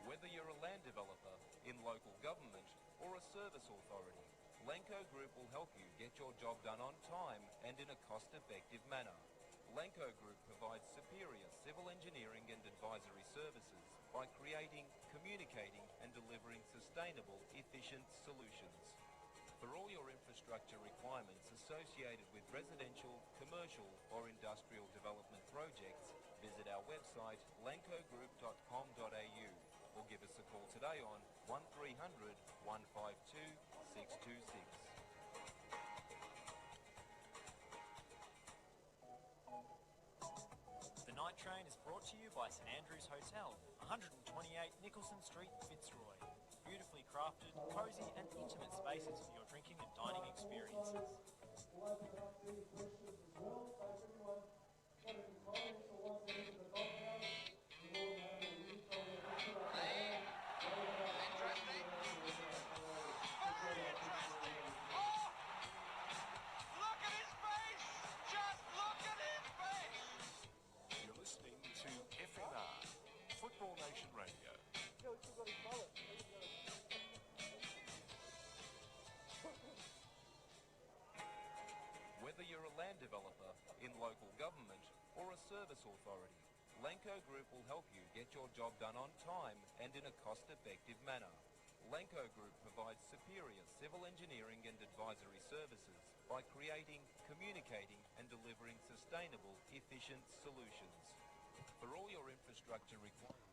S13: Whether you're a land developer, in local government or a service authority, Lenco Group will help you get your job done on time and in a cost-effective manner. Lenco Group provides superior civil engineering and advisory services by creating, communicating and delivering sustainable, efficient solutions. For all your infrastructure requirements associated with residential, commercial or industrial development projects, visit our website lencogroup.com.au or give us a call today on 1300 152 626.
S14: The Night Train is brought to you by St Andrew's Hotel, 128 Nicholson Street, Fitzroy. Beautifully crafted, cosy and intimate spaces for your drinking and dining experiences.
S11: You're listening to FNR, Football Nation Radio.
S13: Whether you're a land developer, in local government or a service authority, Lenco Group will help you get your job done on time and in a cost-effective manner. Lenco Group provides superior civil engineering and advisory services by creating, communicating and delivering sustainable, efficient solutions. For all your infrastructure requirements,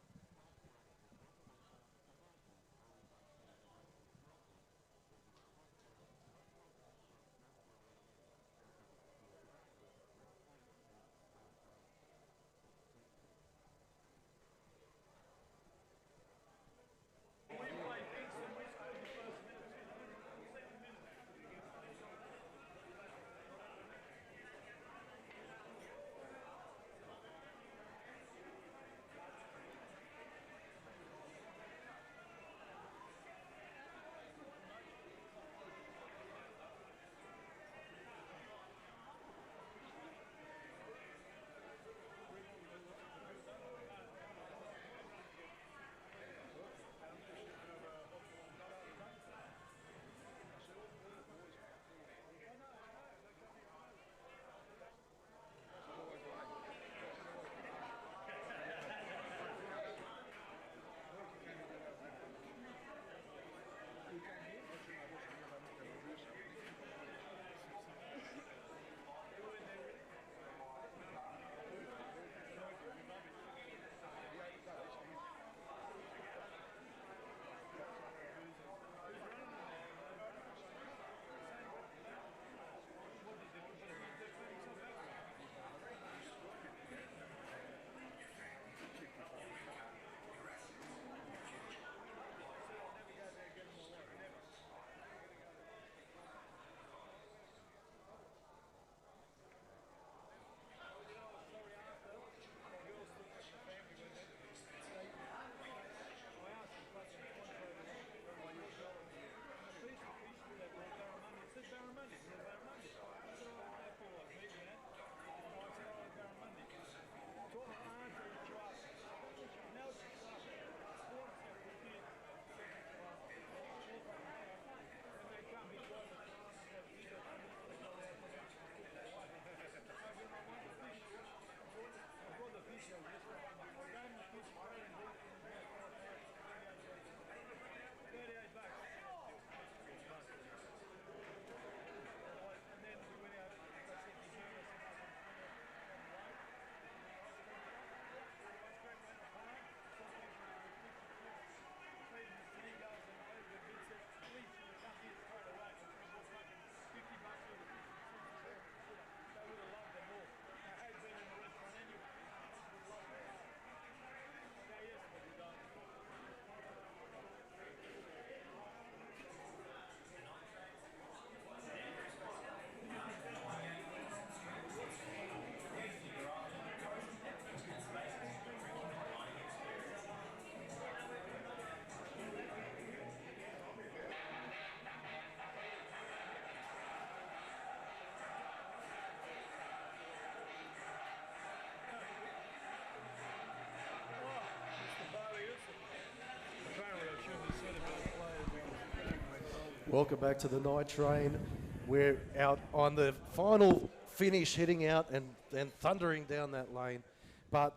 S1: Welcome back to the night train. We're out on the final finish, heading out and thundering down that lane. But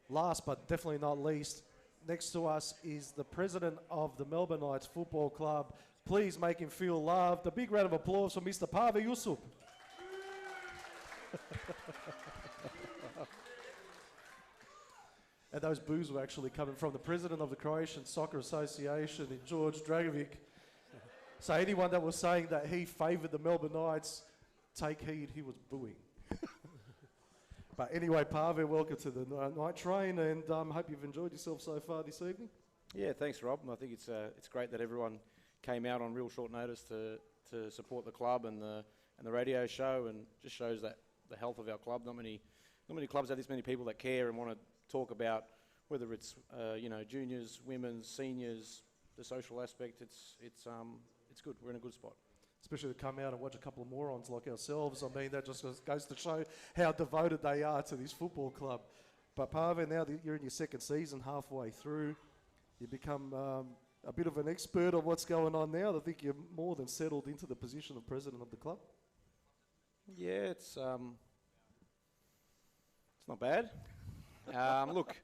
S1: last but definitely not least, next to us is the president of the Melbourne Knights Football Club. Please make him feel loved. A big round of applause for Mr. Pavel Yusuf. And those boos were actually coming from the president of the Croatian Soccer Association, George Dragovic. So anyone that was saying that he favoured the Melbourne Knights, take heed, he was booing. But anyway, Pavel, welcome to the night train, and hope you've enjoyed yourself so far this evening.
S15: Yeah, thanks, Rob. I think it's great that everyone came out on real short notice to support the club and the radio show, and just shows that the health of our club. Not many clubs have this many people that care and want to talk about whether it's juniors, women's, seniors, the social aspect. It's good. We're in a good spot.
S1: Especially to come out and watch a couple of morons like ourselves. I mean, that just goes to show how devoted they are to this football club. But Pavel, now that you're in your second season, halfway through, you become a bit of an expert on what's going on now. I think you're more than settled into the position of president of the club.
S15: Yeah, it's not bad. Look,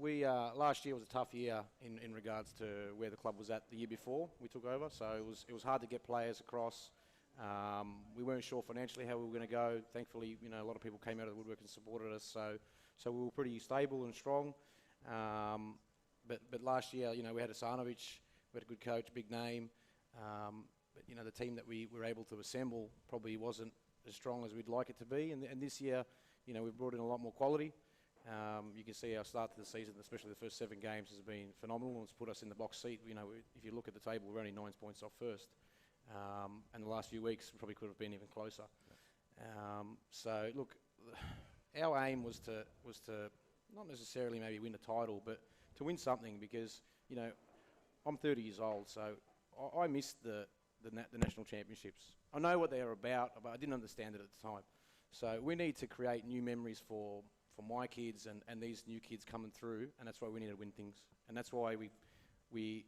S15: we last year was a tough year in regards to where the club was at the year before we took over. So it was hard to get players across. We weren't sure financially how we were going to go. Thankfully, a lot of people came out of the woodwork and supported us. So we were pretty stable and strong. But last year, we had Asanovic, we had a good coach, big name. But the team that we were able to assemble probably wasn't as strong as we'd like it to be. And this year, we've brought in a lot more quality. You can see our start to the season, especially the first 7 games, has been phenomenal, and it's put us in the box seat. If you look at the table, we're only 9 points off first. And the last few weeks probably could have been even closer. So look, our aim was to not necessarily maybe win a title, but to win something, because I'm 30 years old, so I missed the national championships. I know what they're about, but I didn't understand it at the time. So we need to create new memories for my kids and these new kids coming through, and that's why we need to win things. And that's why we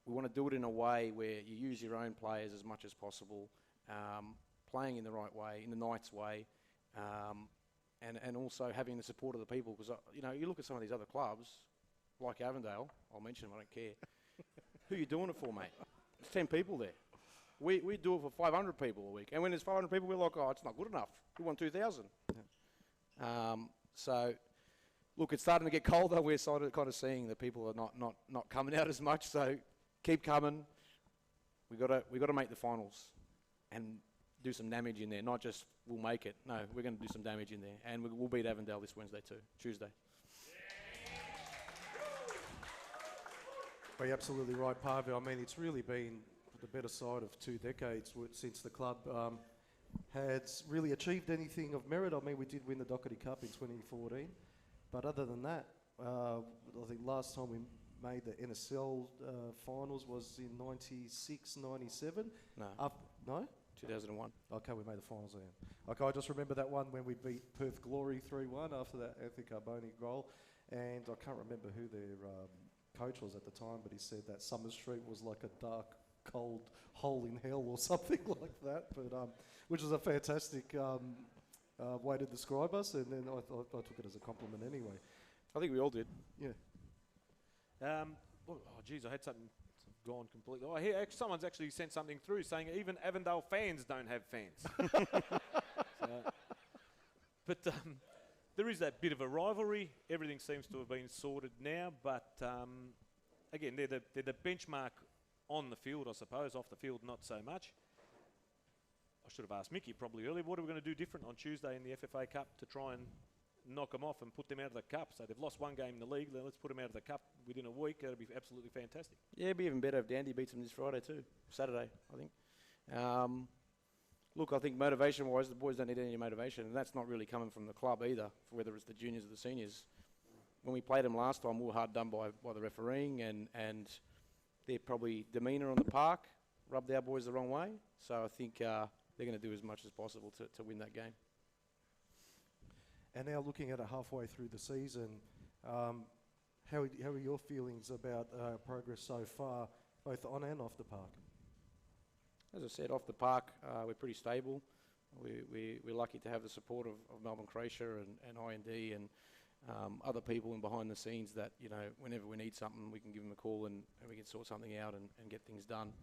S15: want to do it in a way where you use your own players as much as possible, playing in the right way, in the Knights way, and also having the support of the people. Because you look at some of these other clubs, like Avondale, I'll mention them, I don't care. Who are you doing it for, mate? There's 10 people there. We do it for 500 people a week, and when there's 500 people, we're like, oh, it's not good enough. We want 2,000. So, look, it's starting to get colder. We're kind of seeing that people are not coming out as much. So, keep coming. We got to make the finals, and do some damage in there. Not just we'll make it. No, we're going to do some damage in there, and we'll beat Avondale this Tuesday.
S1: Well, you're absolutely right, Pavel. I mean, it's really been the better side of 2 decades since the club has really achieved anything of merit. I mean, we did win the Doherty Cup in 2014, but other than that, I think last time we made the NSL finals was in 96, 97.
S15: No.
S1: No?
S15: 2001.
S1: Okay, we made the finals then. Okay, I just remember that one when we beat Perth Glory 3-1 after that Anthony Carboni goal, and I can't remember who their coach was at the time, but he said that Summer Street was like a dark, cold hole in hell or something like that, but which was a fantastic way to describe us, and then I took it as a compliment anyway.
S15: I think we all did.
S1: Yeah.
S2: Oh, geez, I had something gone completely. Oh, here, someone's actually sent something through saying even Avondale fans don't have fans. But there is that bit of a rivalry. Everything seems to have been sorted now, but again, they're the benchmark on the field, I suppose. Off the field, not so much. I should have asked Mickey probably earlier, what are we going to do different on Tuesday in the FFA Cup to try and knock them off and put them out of the cup? So they've lost one game in the league, then let's put them out of the cup within a week. That'll be absolutely fantastic.
S15: Yeah, it'd be even better if Dandy beats them this Friday too. Saturday, I think. Look, I think motivation-wise, the boys don't need any motivation, and that's not really coming from the club either, whether it's the juniors or the seniors. When we played them last time, we were hard done by the refereeing, and their probably demeanour on the park rubbed our boys the wrong way. So I think they're going to do as much as possible to win that game.
S1: And now looking at it halfway through the season, how are your feelings about progress so far, both on and off the park?
S15: as I said, off the park, we're pretty stable. We're lucky to have the support of Melbourne Croatia and IND and other people in behind the scenes that, you know, whenever we need something, we can give them a call and we can sort something out and get things done.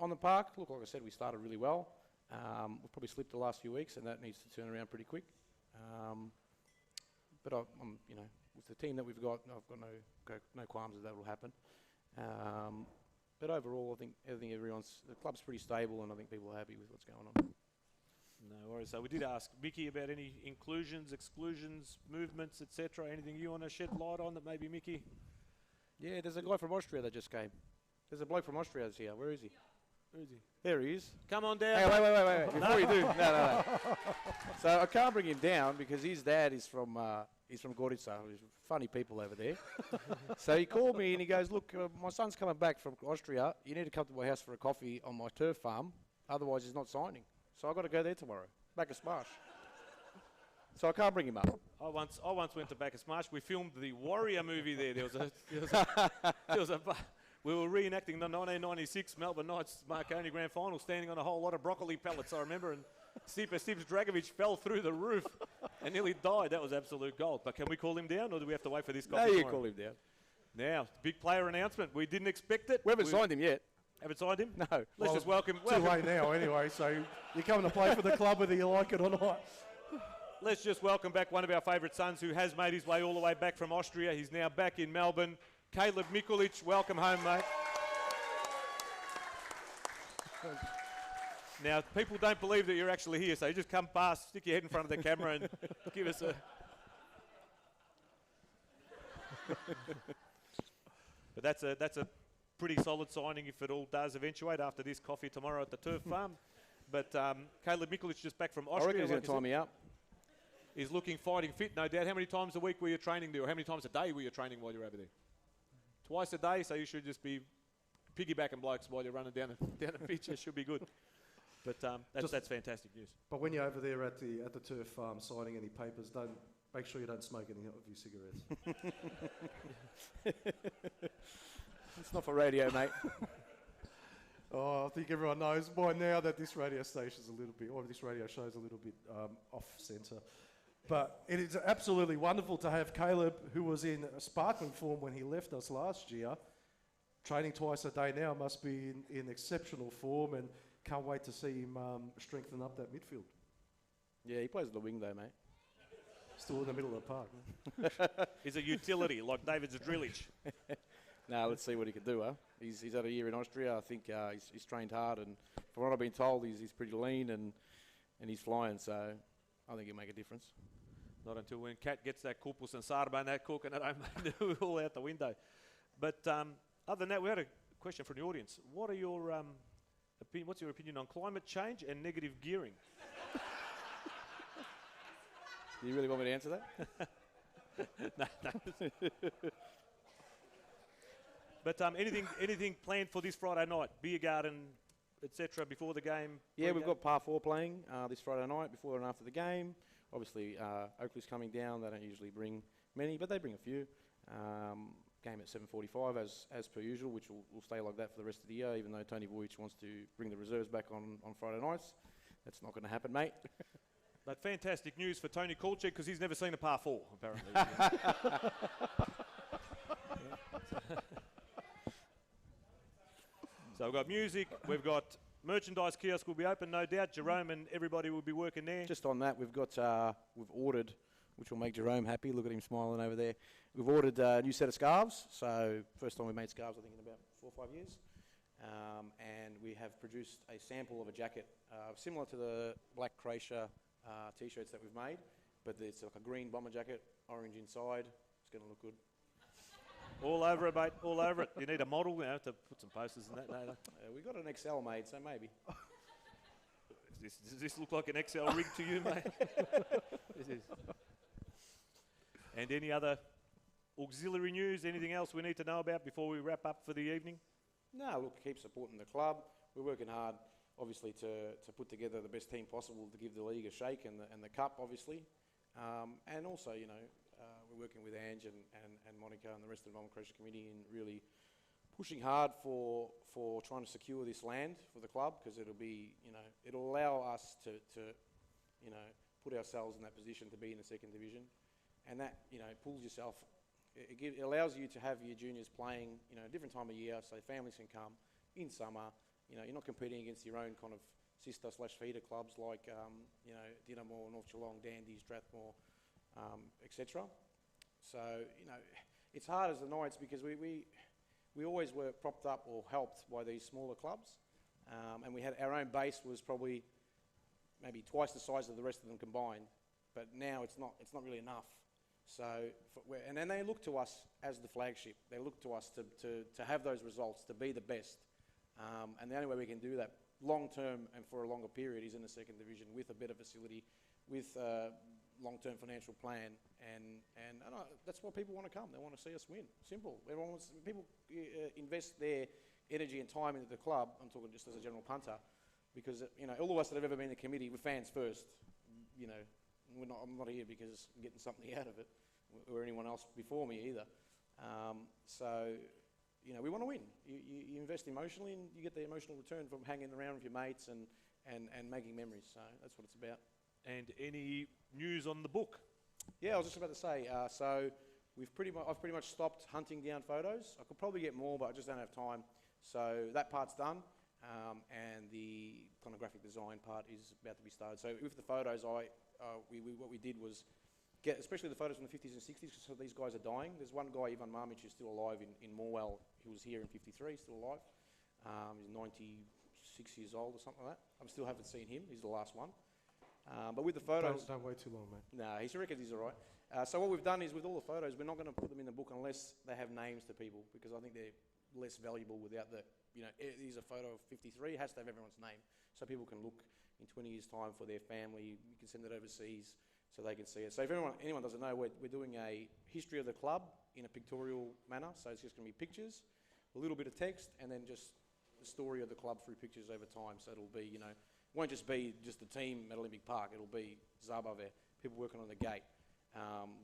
S15: On the park, look, like I said, we started really well. We've probably slipped the last few weeks, and that needs to turn around pretty quick. But I'm, you know, with the team that we've got, I've got no qualms that will happen. But overall, I think the club's pretty stable, and I think people are happy with what's going on.
S2: No worries. So we did ask Mickey about any inclusions, exclusions, movements, etc. Anything you want to shed light on that maybe, Mickey?
S15: Yeah, there's a guy from Austria that just came. There's a bloke from Austria that's here. Where is he?
S2: Where is he?
S15: There he is.
S2: Come on down.
S15: Hey, wait. Before you do, no. So I can't bring him down because his dad is from Gorica. There's funny people over there. So he called me and he goes, look, my son's coming back from Austria. You need to come to my house for a coffee on my turf farm. Otherwise, he's not signing. So I've got to go there tomorrow. Back a smash. So I can't bring him up.
S2: I once went to Bacchus Marsh. We filmed the Warrior movie there. We were reenacting the 1996 Melbourne Knights Marconi Grand Final, standing on a whole lot of broccoli pellets, I remember, and Stipe Dragovic fell through the roof and nearly died. That was absolute gold. But can we call him down, or do we have to wait for this coffee?
S15: No, you call him down.
S2: Now, big player announcement. We didn't expect it.
S15: We haven't signed him yet.
S2: Haven't signed him?
S15: No.
S2: Let's just welcome.
S1: Too late now, anyway. So you're coming to play for the club whether you like it or not.
S2: Let's just welcome back one of our favourite sons who has made his way all the way back from Austria. He's now back in Melbourne. Caleb Mikulic, welcome home, mate. Now, people don't believe that you're actually here, so you just come past, stick your head in front of the camera and give us a... But that's a pretty solid signing if it all does eventuate after this coffee tomorrow at the turf farm. But Caleb Mikulic just back from Austria.
S15: I reckon he's going to tie me up.
S2: He's looking fighting fit, no doubt. How many times a week were you training there, or how many times a day were you training while you're over there? Twice a day, so you should just be piggybacking blokes while you're running down the pitch. It should be good. But that's fantastic news.
S1: But when you're over there at the turf farm signing any papers, make sure you don't smoke any of your cigarettes.
S15: It's not for radio, mate.
S1: I think everyone knows by now that this radio station's a little bit, or this radio show's a little bit off centre. But it is absolutely wonderful to have Caleb, who was in sparkling form when he left us last year, training twice a day now, must be in exceptional form, and can't wait to see him strengthen up that midfield.
S15: Yeah, he plays the wing though, mate.
S1: Still in the middle of the park.
S2: He's a utility, like David Zadrilic.
S15: No, let's see what he can do, huh? He's had a year in Austria. I think he's trained hard, and from what I've been told, he's pretty lean and he's flying, so I think he'll make a difference.
S2: Not until when Kat gets that kupus and sarba and that cook, and it all out the window. But other than that, we had a question from the audience. What are your what's your opinion on climate change and negative gearing?
S15: Do you really want me to answer that?
S2: No. But anything planned for this Friday night? Beer garden, etc. before the game?
S15: Yeah, we've got par 4 playing this Friday night, before and after the game. Obviously, Oakley's coming down. They don't usually bring many, but they bring a few. Game at 7:45 as per usual, which will stay like that for the rest of the year, even though Tony Voic wants to bring the reserves back on Friday nights. That's not going to happen, mate.
S2: But fantastic news for Tony Kulchek, because he's never seen a par 4, apparently. So we've got music, we've got merchandise kiosk will be open, no doubt. Jerome and everybody will be working there.
S15: Just on that, we've ordered, which will make Jerome happy. Look at him smiling over there. We've ordered a new set of scarves. So first time we made scarves, I think, in about 4 or 5 years. And we have produced a sample of a jacket similar to the black Croatia T-shirts that we've made, but it's like a green bomber jacket, orange inside. It's going to look good.
S2: All over it, mate. All over it. You need a model, to put some posters in that. No.
S15: We got an XL made, so maybe.
S2: Does this look like an XL rig to you, mate? It is. And any other auxiliary news? Anything else we need to know about before we wrap up for the evening?
S15: No, look, keep supporting the club. We're working hard, obviously, to put together the best team possible to give the league a shake and the cup, obviously. And also, we're working with Ange and Monica and the rest of the Melbourne Croatia committee in really pushing hard for trying to secure this land for the club, because it'll be, it'll allow us to put ourselves in that position to be in the second division, and that, pulls yourself. It allows you to have your juniors playing, a different time of year, so families can come in summer. You're not competing against your own kind of sister/feeder clubs like, Dinamore, North Geelong, Dandy, Strathmore, etc. So, it's hard as the Knights, because we always were propped up or helped by these smaller clubs, and we had our own base was probably maybe twice the size of the rest of them combined, but now it's not really enough. So, and then they look to us as the flagship. They look to us to have those results, to be the best. And the only way we can do that long term and for a longer period is in the second division, with a better facility, with a long-term financial plan, and that's why people want to come. They want to see us win. Simple. People invest their energy and time into the club. I'm talking just as a general punter, because all of us that have ever been in the committee, we're fans first. I'm not here because I'm getting something out of it, or anyone else before me either. We want to win. You invest emotionally, and you get the emotional return from hanging around with your mates and making memories. So that's what it's about.
S2: And any news on the book?
S15: Yeah, I was just about to say. So I've pretty much stopped hunting down photos. I could probably get more, but I just don't have time. So that part's done, and the kind of graphic design part is about to be started. So with the photos, what we did was get, especially the photos from the 50s and 60s, because these guys are dying. There's one guy, Ivan Marmic, who's still alive in Morwell. He was here in 53, he's still alive. He's 96 years old or something like that. I still haven't seen him. He's the last one. But with the photos...
S1: Don't wait too long, mate.
S15: No, he reckons he's all right. So what we've done is, with all the photos, we're not going to put them in the book unless they have names to people, because I think they're less valuable without the, here's a photo of 53, it has to have everyone's name, so people can look in 20 years' time for their family. You can send it overseas so they can see it. So if anyone doesn't know, we're doing a history of the club in a pictorial manner, so it's just going to be pictures, a little bit of text, and then just the story of the club through pictures over time. So it'll be, it won't just be just the team at Olympic Park, it'll be Zabave, people working on the gate,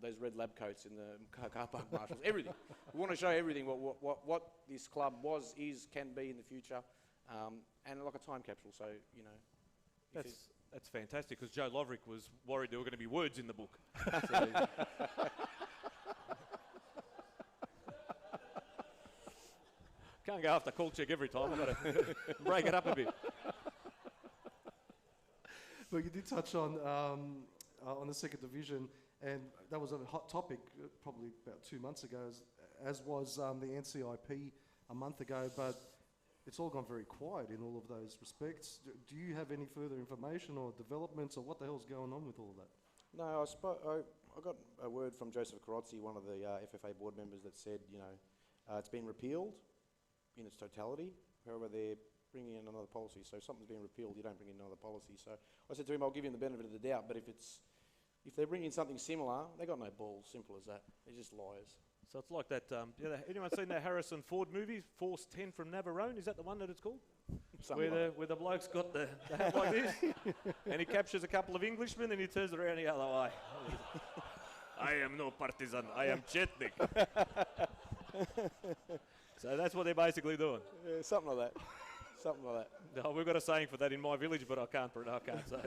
S15: those red lab coats in the car park marshals, everything. We want to show everything, what this club was, is, can be in the future, and like a time capsule. So,
S2: That's fantastic, because Joe Loverick was worried there were going to be words in the book. Can't go after call check every time. I've got to break it up a bit.
S1: Well, you did touch on the second division, and that was a hot topic probably about 2 months ago, as was the NCIP a month ago, but it's all gone very quiet in all of those respects. Do you have any further information or developments, or what the hell's going on with all that?
S15: No, I got a word from Joseph Carozzi, one of the FFA board members, that said, it's been repealed in its totality. However, they're bringing in another policy. So if something's been repealed, you don't bring in another policy. So I said to him, I'll give him the benefit of the doubt, but if they're bringing something similar, they got no balls. Simple as that. They're just liars.
S2: So it's like that, anyone seen that Harrison Ford movie, Force 10 from Navarone? Is that the one that it's called? Where the bloke's got the hat like this, and he captures a couple of Englishmen, and he turns around the other way. I am no partisan, I am Chetnik. So that's what they're basically doing.
S15: Yeah, something like that. Something like that.
S2: No, we've got a saying for that in my village, but I can't say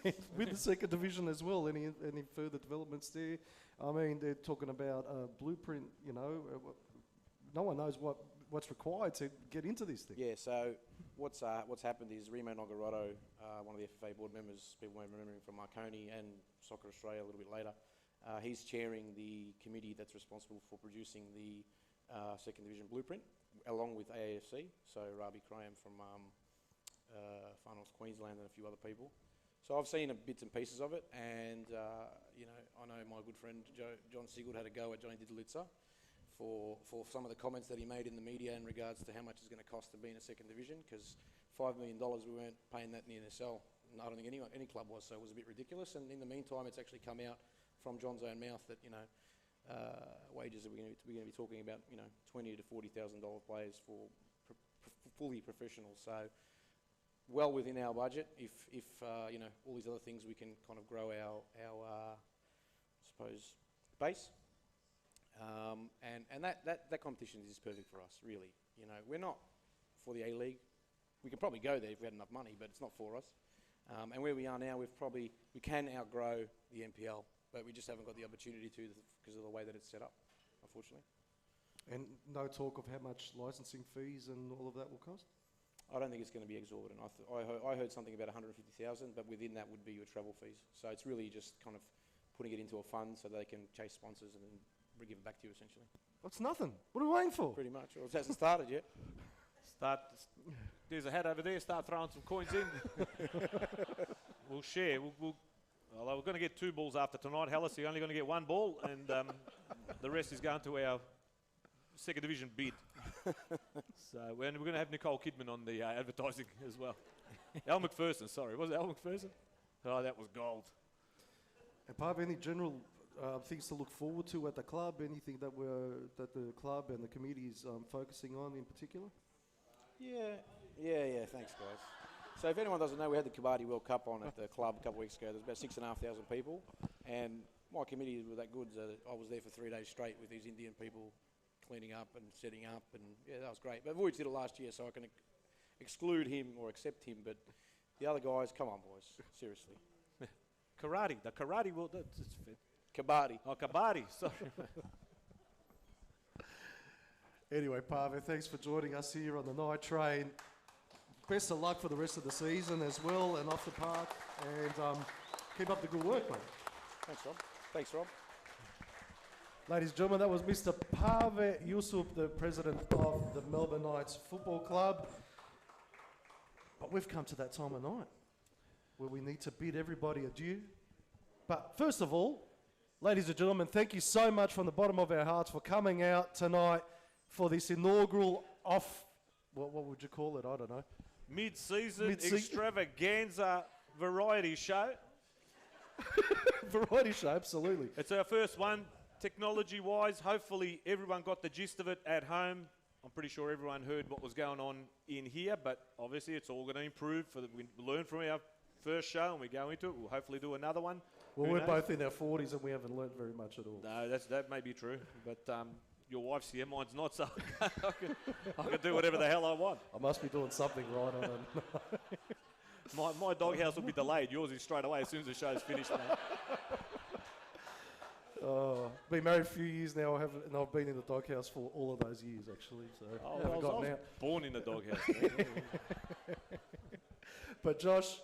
S2: it.
S1: With the second division as well, any further developments there? I mean, they're talking about a blueprint, no one knows what's required to get into this thing.
S15: Yeah, so what's happened is Remo Nogarotto, one of the FFA board members, people may remember him from Marconi and Soccer Australia a little bit later, he's chairing the committee that's responsible for producing the second division blueprint, along with AAFC, so Rabi Graham from Far North Queensland and a few other people. So I've seen bits and pieces of it, and I know my good friend John Sigurd had a go at Johnny Didlitzer for some of the comments that he made in the media in regards to how much it's going to cost to be in a second division, because $5 million, we weren't paying that in the NSL. I don't think any club was, so it was a bit ridiculous. And in the meantime, it's actually come out from John's own mouth that wages that we're going to be talking about, $20,000 to $40,000 players for fully professional. So well within our budget. If all these other things, we can kind of grow our I suppose, base. And that competition is perfect for us, really. You know, we're not for the A-League. We could probably go there if we had enough money, but it's not for us. And where we are now, we can outgrow the NPL, but we just haven't got the opportunity to because of the way that it's set up, unfortunately.
S1: And no talk of how much licensing fees and all of that will cost?
S15: I don't think it's going to be exorbitant. I heard something about 150,000, but within that would be your travel fees. So it's really just kind of putting it into a fund so they can chase sponsors and then give it back to you, essentially.
S1: That's nothing. What are we waiting for?
S15: Pretty much. Well, it hasn't started yet.
S2: There's a hat over there. Start throwing some coins in. We'll share. Although we're going to get 2 balls after tonight. Hellas, you're only going to get 1 ball, and the rest is going to our second division bid. So we're going to have Nicole Kidman on the advertising as well. Al McPherson, sorry. Was it Al McPherson? Oh, that was gold.
S1: And Pav, any general things to look forward to at the club? Anything that the club and the committee is focusing on in particular?
S15: Yeah. Thanks, guys. So if anyone doesn't know, we had the Kabaddi World Cup on at the club a couple of weeks ago. There's about 6,500 people, and my committee were that good. I was there for 3 days straight with these Indian people cleaning up and setting up, and yeah, that was great. But Voyage did it last year, so I can exclude him or accept him. But the other guys, come on, boys, seriously.
S2: Karate, the karate world. That's
S15: Kabaddi.
S2: Oh, Kabaddi. Sorry.
S1: Anyway, Pavel, thanks for joining us here on the night train. Best of luck for the rest of the season as well and off the park. And keep up the good work, mate.
S15: Thanks, Rob.
S1: Ladies and gentlemen, that was Mr. Pavel Yusuf, the president of the Melbourne Knights Football Club. But we've come to that time of night where we need to bid everybody adieu. But first of all, ladies and gentlemen, thank you so much from the bottom of our hearts for coming out tonight for this inaugural what would you call it? I don't know.
S2: Mid-season extravaganza variety show.
S1: Variety show, absolutely.
S2: It's our first one, technology-wise. Hopefully everyone got the gist of it at home. I'm pretty sure everyone heard what was going on in here, but obviously it's all going to improve. We learn from our first show and we go into it. We'll hopefully do another one.
S1: Well, we're both in our 40s and we haven't learned very much at all.
S2: No, that may be true, but your wife's here, mine's not, so I can do whatever the hell I want.
S1: I must be doing something right on it.
S2: My doghouse will be delayed. Yours is straight away as soon as the show's finished, mate.
S1: Been married a few years now, and I've been in the doghouse for all of those years, actually. So
S2: I was born in the doghouse.
S1: But Josh,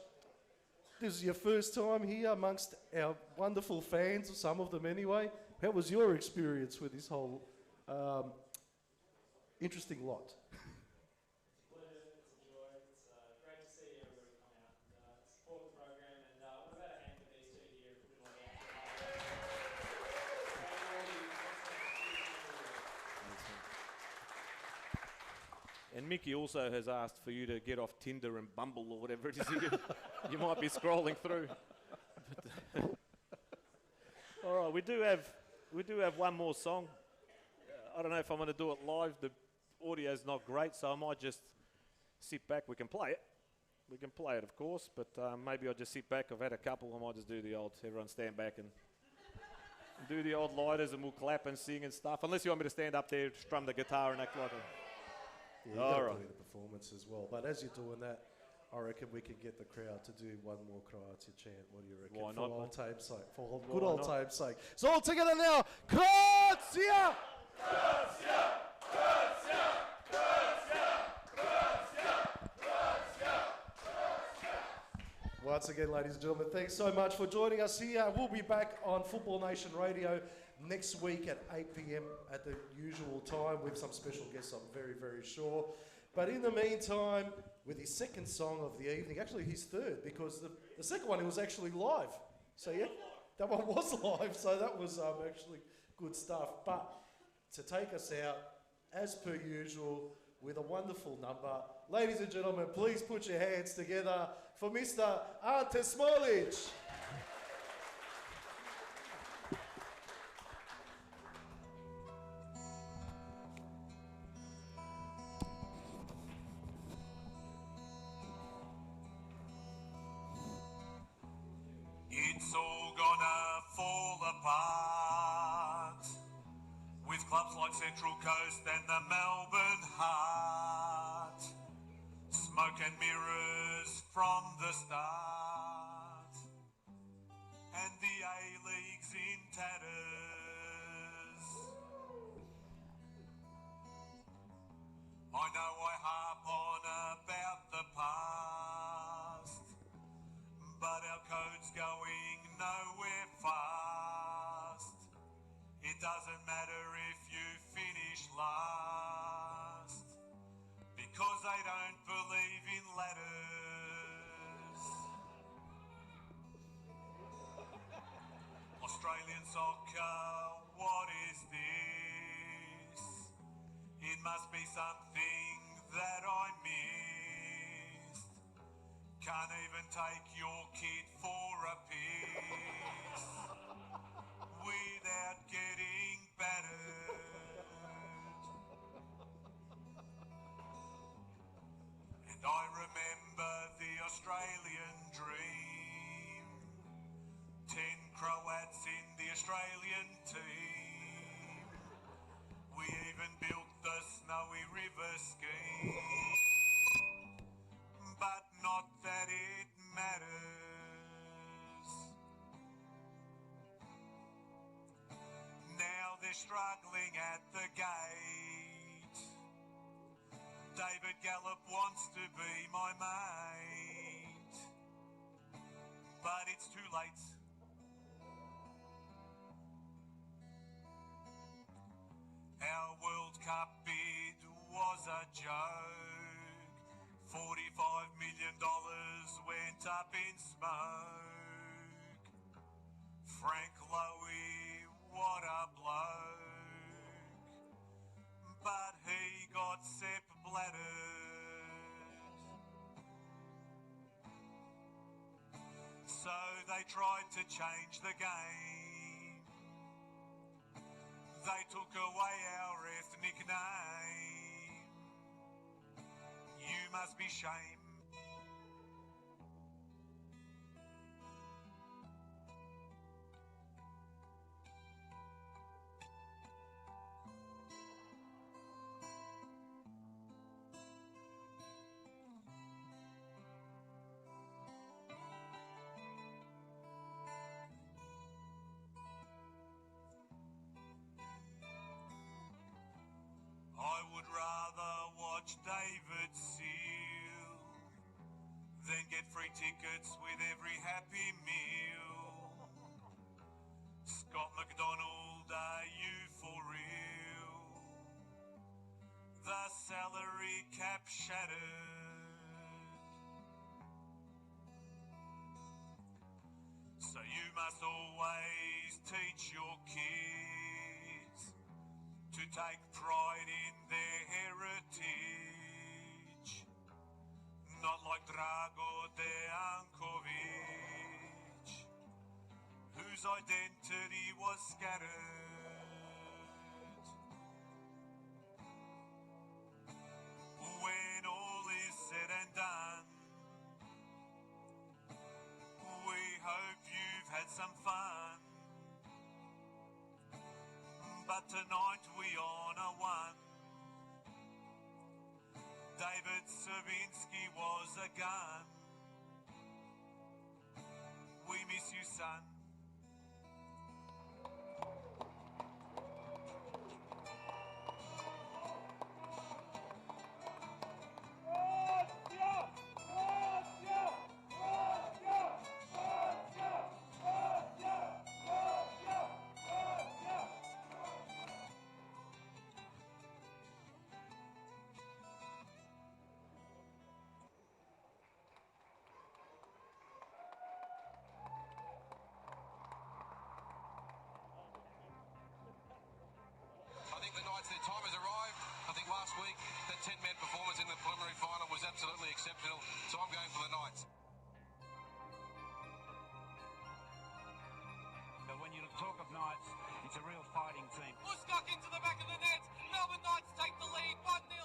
S1: this is your first time here amongst our wonderful fans, some of them anyway. How was your experience with this whole interesting lot?
S2: And Mickey also has asked for you to get off Tinder and Bumble or whatever it is you might be scrolling through. All right, we do have one more song. I don't know if I'm going to do it live. The audio's not great, so I might just sit back. We can play it. We can play it, of course, but maybe I'll just sit back. I've had a couple. I might just do the old, everyone stand back and do the old lighters, and we'll clap and sing and stuff. Unless you want me to stand up there, strum the guitar and act like a...
S1: Yeah, you got to do the performance as well. But as you're doing that, I reckon we can get the crowd to do one more Croatia chant. What do you reckon?
S2: Why not?
S1: For old time's sake. For good old time's sake. So all together now, Croatia! Croatia! Croatia! Croatia! Croatia! Once again, ladies and gentlemen, thanks so much for joining us here. We'll be back on Football Nation Radio next week at 8 p.m. at the usual time with some special guests, I'm very, very sure. But in the meantime, with his second song of the evening, actually his third, because the second one, it was actually live. So yeah, that one was live, so that was actually good stuff. But to take us out, as per usual, with a wonderful number, ladies and gentlemen, please put your hands together for Mr. Ante Smolic.
S16: It's all gonna fall apart Clubs like Central Coast and the Melbourne Heart. Smoke and mirrors from the start. And the A-League's in tatters. I know I harp on about the past, but our code's going nowhere fast. It doesn't matter if you finish last, because they don't believe in ladders. Australian soccer, what is this? It must be something that I missed. Can't even take your kid for a piss without getting battered. And I remember the Australian dream. 10 Croats in the Australian team. We even built the Snowy River scheme. But not that it matters. Now they're struggling at the gate. David Gallop wants to be my mate, but it's too late. Our World Cup bid was a joke. $45 million went up in smoke. Frank Lowy, what a bloke. But he got Sepp bladdered. So they tried to change the game. They took away our ethnic name. You must be shamed. I would rather watch David Seal than get free tickets with every Happy Meal. Scott McDonald, are you for real? The salary cap shattered. So you must always teach your kids to take pride in their heritage, not like Drago Dejankovic, whose identity was scattered. When all is said and done, we hope you've had some fun. But tonight we honour one. David Sowinski was a gun. We miss you, son.
S17: Their time has arrived. I think last week that 10-man performance in the preliminary final was absolutely exceptional, so I'm going for the Knights.
S18: But when you talk of Knights, it's a real fighting team.
S19: Bushcock into the back of the net. Melbourne Knights take the lead 1-0.